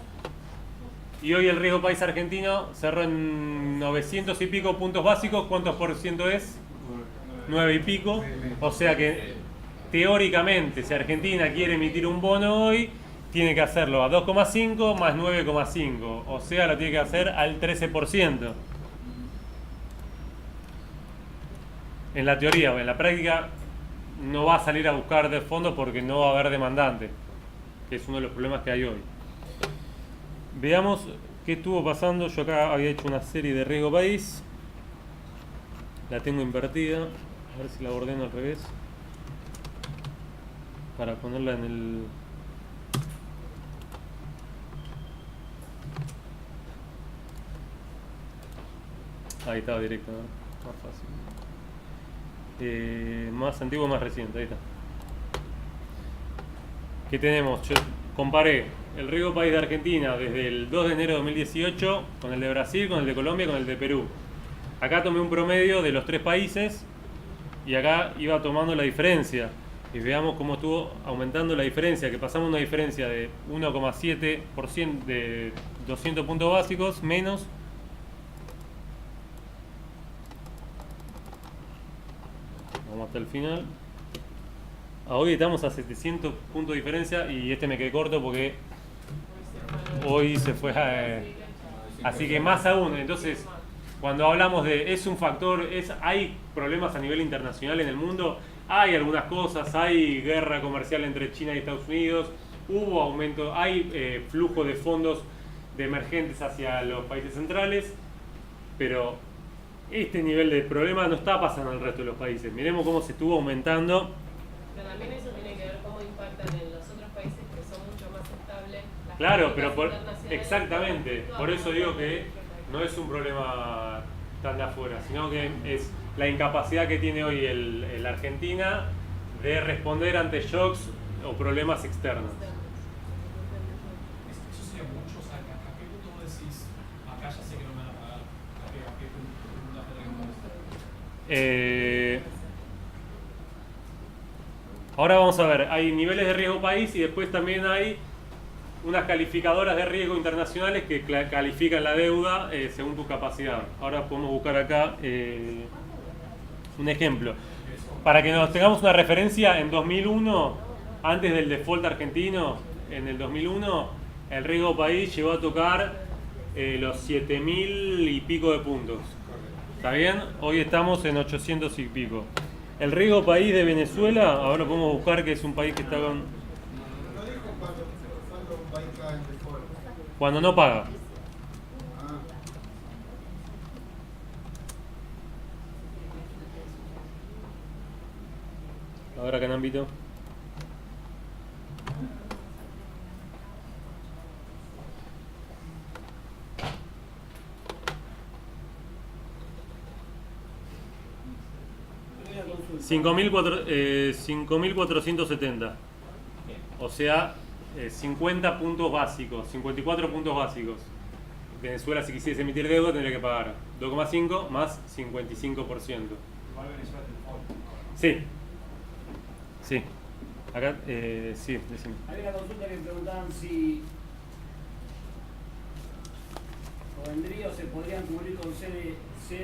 Y hoy el riesgo país argentino cerró en 900 y pico puntos básicos. ¿Cuántos por ciento es? 9 y pico. O sea que teóricamente, si Argentina quiere emitir un bono hoy, tiene que hacerlo a 2,5 más 9,5. O sea, lo tiene que hacer al 13%. En la teoría, en la práctica no va a salir a buscar de fondos porque no va a haber demandante, que es uno de los problemas que hay hoy. Veamos qué estuvo pasando. Yo acá había hecho una serie de riesgo país, la tengo invertida, a ver si la ordeno al revés para ponerla en el... Ahí estaba directo, ¿no? Más fácil. Más antiguo, más reciente, ahí está. ¿Qué tenemos? Yo comparé el riesgo país de Argentina desde el 2 de enero de 2018 con el de Brasil, con el de Colombia y con el de Perú. Acá tomé un promedio de los 3 países y acá iba tomando la diferencia. Y veamos cómo estuvo aumentando la diferencia, que pasamos una diferencia de 1,7% de 200 puntos básicos menos. Vamos hasta el final. Hoy estamos a 700 puntos de diferencia y me quedé corto porque hoy se fue así que más aún. Entonces Cuando hablamos de es un factor, hay problemas a nivel internacional en el mundo, hay algunas cosas, hay guerra comercial entre China y Estados Unidos, hubo aumento, hay flujo de fondos de emergentes hacia los países centrales, pero este nivel de problema no está pasando en el resto de los países. Miremos cómo se estuvo aumentando. Pero también eso tiene que ver cómo impactan en los otros países que son mucho más estables. Las Claro, pero políticas internacionales. exactamente, por eso digo que no es un problema tan de afuera, sino que es la incapacidad que tiene hoy la Argentina de responder ante shocks o problemas externos. Eso sería mucho, o sea, ¿a qué punto vos decís, acá ya sé que no me van a pagar? ¿A qué punto? Ahora vamos a ver, hay niveles de riesgo país y después también hay unas calificadoras de riesgo internacionales que califican la deuda según tu capacidad. Ahora podemos buscar acá un ejemplo. Para que nos tengamos una referencia, en 2001, antes del default argentino, en el 2001, el riesgo país llegó a tocar los 7.000 y pico de puntos. ¿Está bien? Hoy estamos en 800 y pico. El riesgo país de Venezuela, ahora podemos buscar que es un país que está con... No dijo cuándo un país cae en default. Cuando no paga. Ahora, ¿qué ámbito? $5.470. O sea, 50 puntos básicos, 54 puntos básicos. Venezuela, si quisiese emitir deuda, tendría que pagar 2,5 más 55%. Igual Venezuela es default. Sí. Sí. Acá, sí, decime. Hay una consulta que me preguntaban si vendría o se podrían cubrir con CDS.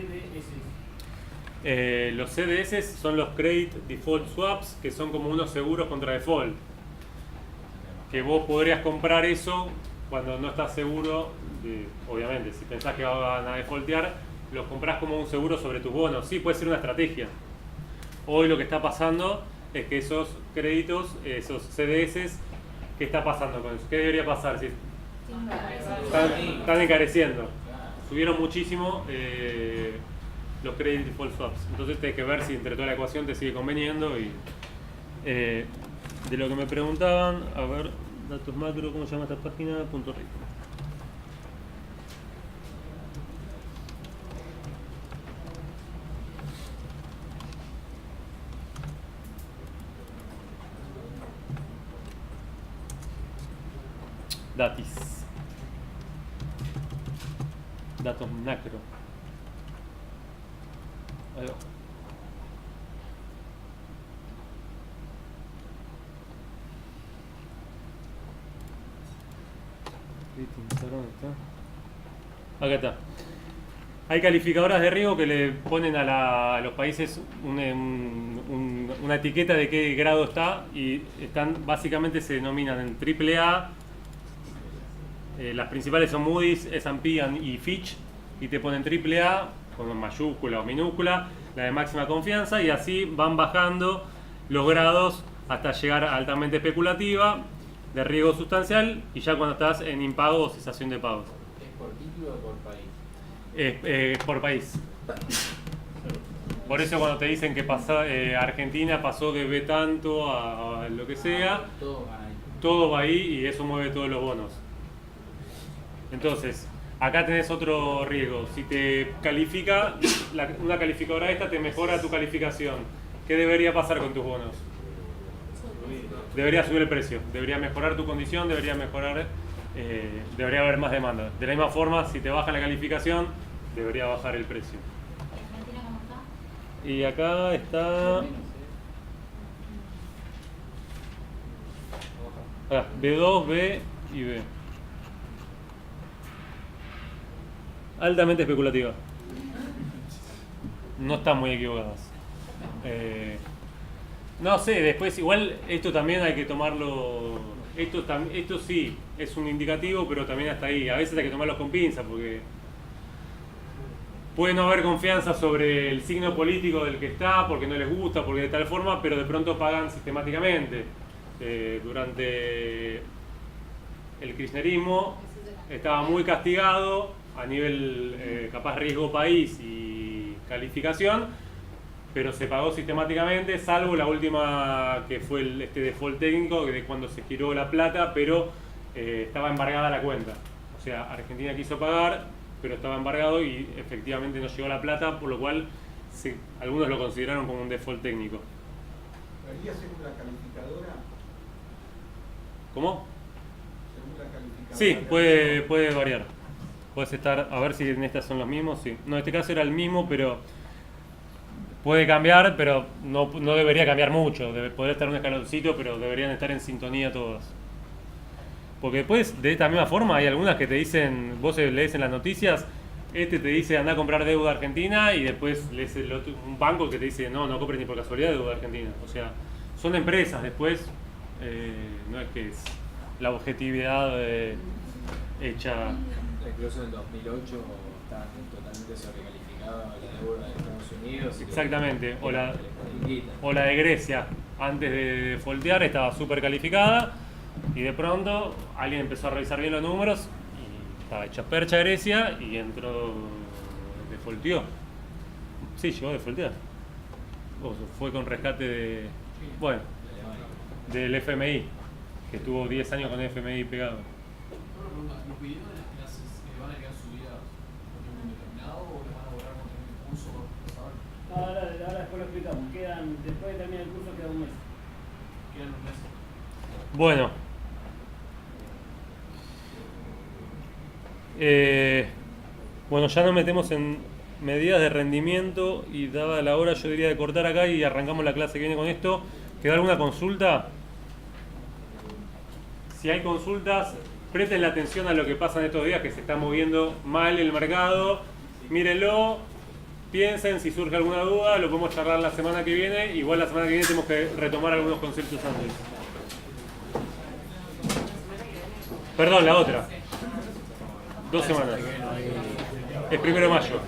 Los CDS son los Credit Default Swaps, que son como unos seguros contra default. Que vos podrías comprar eso cuando no estás seguro, obviamente, si pensás que van a defaultear, los comprás como un seguro sobre tus bonos. Sí, puede ser una estrategia. Hoy lo que está pasando es que esos créditos, esos CDS, ¿qué está pasando con eso? ¿Qué debería pasar? Si están encareciendo. Subieron muchísimo los Credit Default Swaps. Entonces tenés que ver si entre toda la ecuación te sigue conveniendo. Y de lo que me preguntaban, a ver, datos macro, ¿cómo se llama esta página? Punto rico. Datis. Datos macro. Ahí va. ¿Dónde está? Acá está. Hay calificadoras de riesgo que le ponen a los países una etiqueta de qué grado está y están, básicamente se denominan en AAA. Las principales son Moody's, S&P y Fitch, y te ponen AAA con mayúscula o minúscula, la de máxima confianza, y así van bajando los grados hasta llegar a altamente especulativa, de riesgo sustancial, y ya cuando estás en impago o cesación de pagos. ¿Es por título o por país? Por país. Por eso cuando te dicen que Argentina pasó de B tanto a lo que sea, todo va ahí y eso mueve todos los bonos. Entonces, acá tenés otro riesgo. Si te califica, una calificadora esta te mejora tu calificación. ¿Qué debería pasar con tus bonos? Debería subir el precio, debería mejorar tu condición, debería haber más demanda. De la misma forma, si te baja la calificación, debería bajar el precio. ¿Argentina cómo está? Y acá está... B2, B y B. Altamente especulativa. No están muy equivocadas. No sé, después igual esto también hay que tomarlo... Esto sí es un indicativo, pero también hasta ahí. A veces hay que tomarlos con pinzas porque puede no haber confianza sobre el signo político del que está, porque no les gusta, porque de tal forma, pero de pronto pagan sistemáticamente. Durante el kirchnerismo estaba muy castigado a nivel capaz riesgo país y calificación, pero se pagó sistemáticamente, salvo la última que fue este default técnico, de cuando se giró la plata, pero estaba embargada la cuenta. O sea, Argentina quiso pagar, pero estaba embargado y efectivamente no llegó la plata, por lo cual algunos lo consideraron como un default técnico. ¿Debería ser una calificadora? ¿Cómo? Según la calificadora. Sí, puede variar. Puedes estar, a ver si en estas son los mismos, sí. No, en este caso era el mismo, pero puede cambiar, pero no debería cambiar mucho. Podría estar un escaloncito, pero deberían estar en sintonía todas. Porque después, de esta misma forma, hay algunas que te dicen, vos lees en las noticias, te dice anda a comprar deuda argentina y después lees un banco que te dice no compres ni por casualidad deuda argentina. O sea, son empresas después, no es que es la objetividad hecha. Incluso en 2008 estaba totalmente sobrecalificada la deuda de Estados Unidos. Exactamente, o la de Grecia, antes de defaultear estaba súper calificada y de pronto alguien empezó a revisar bien los números y estaba hecha percha Grecia y entró, defaulteó. Sí, llegó a defaultear. Fue con rescate del FMI, que estuvo 10 años con el FMI pegado. ¿Los videos de las clases van a quedar subidas por tiempo indeterminado o les van a borrar cuando termine el curso? Ahora después lo explicamos. Después de terminar el curso queda un mes. Quedan un mes. Bueno. Bueno, ya nos metemos en medidas de rendimiento y dada la hora yo diría de cortar acá y arrancamos la clase que viene con esto. ¿Queda alguna consulta? Si hay consultas, presten la atención a lo que pasa en estos días, que se está moviendo mal el mercado. Mírenlo, piensen, si surge alguna duda, lo podemos charlar la semana que viene. Igual la semana que viene tenemos que retomar algunos conceptos antes. Perdón, la otra. 2 semanas. Es 1 de mayo.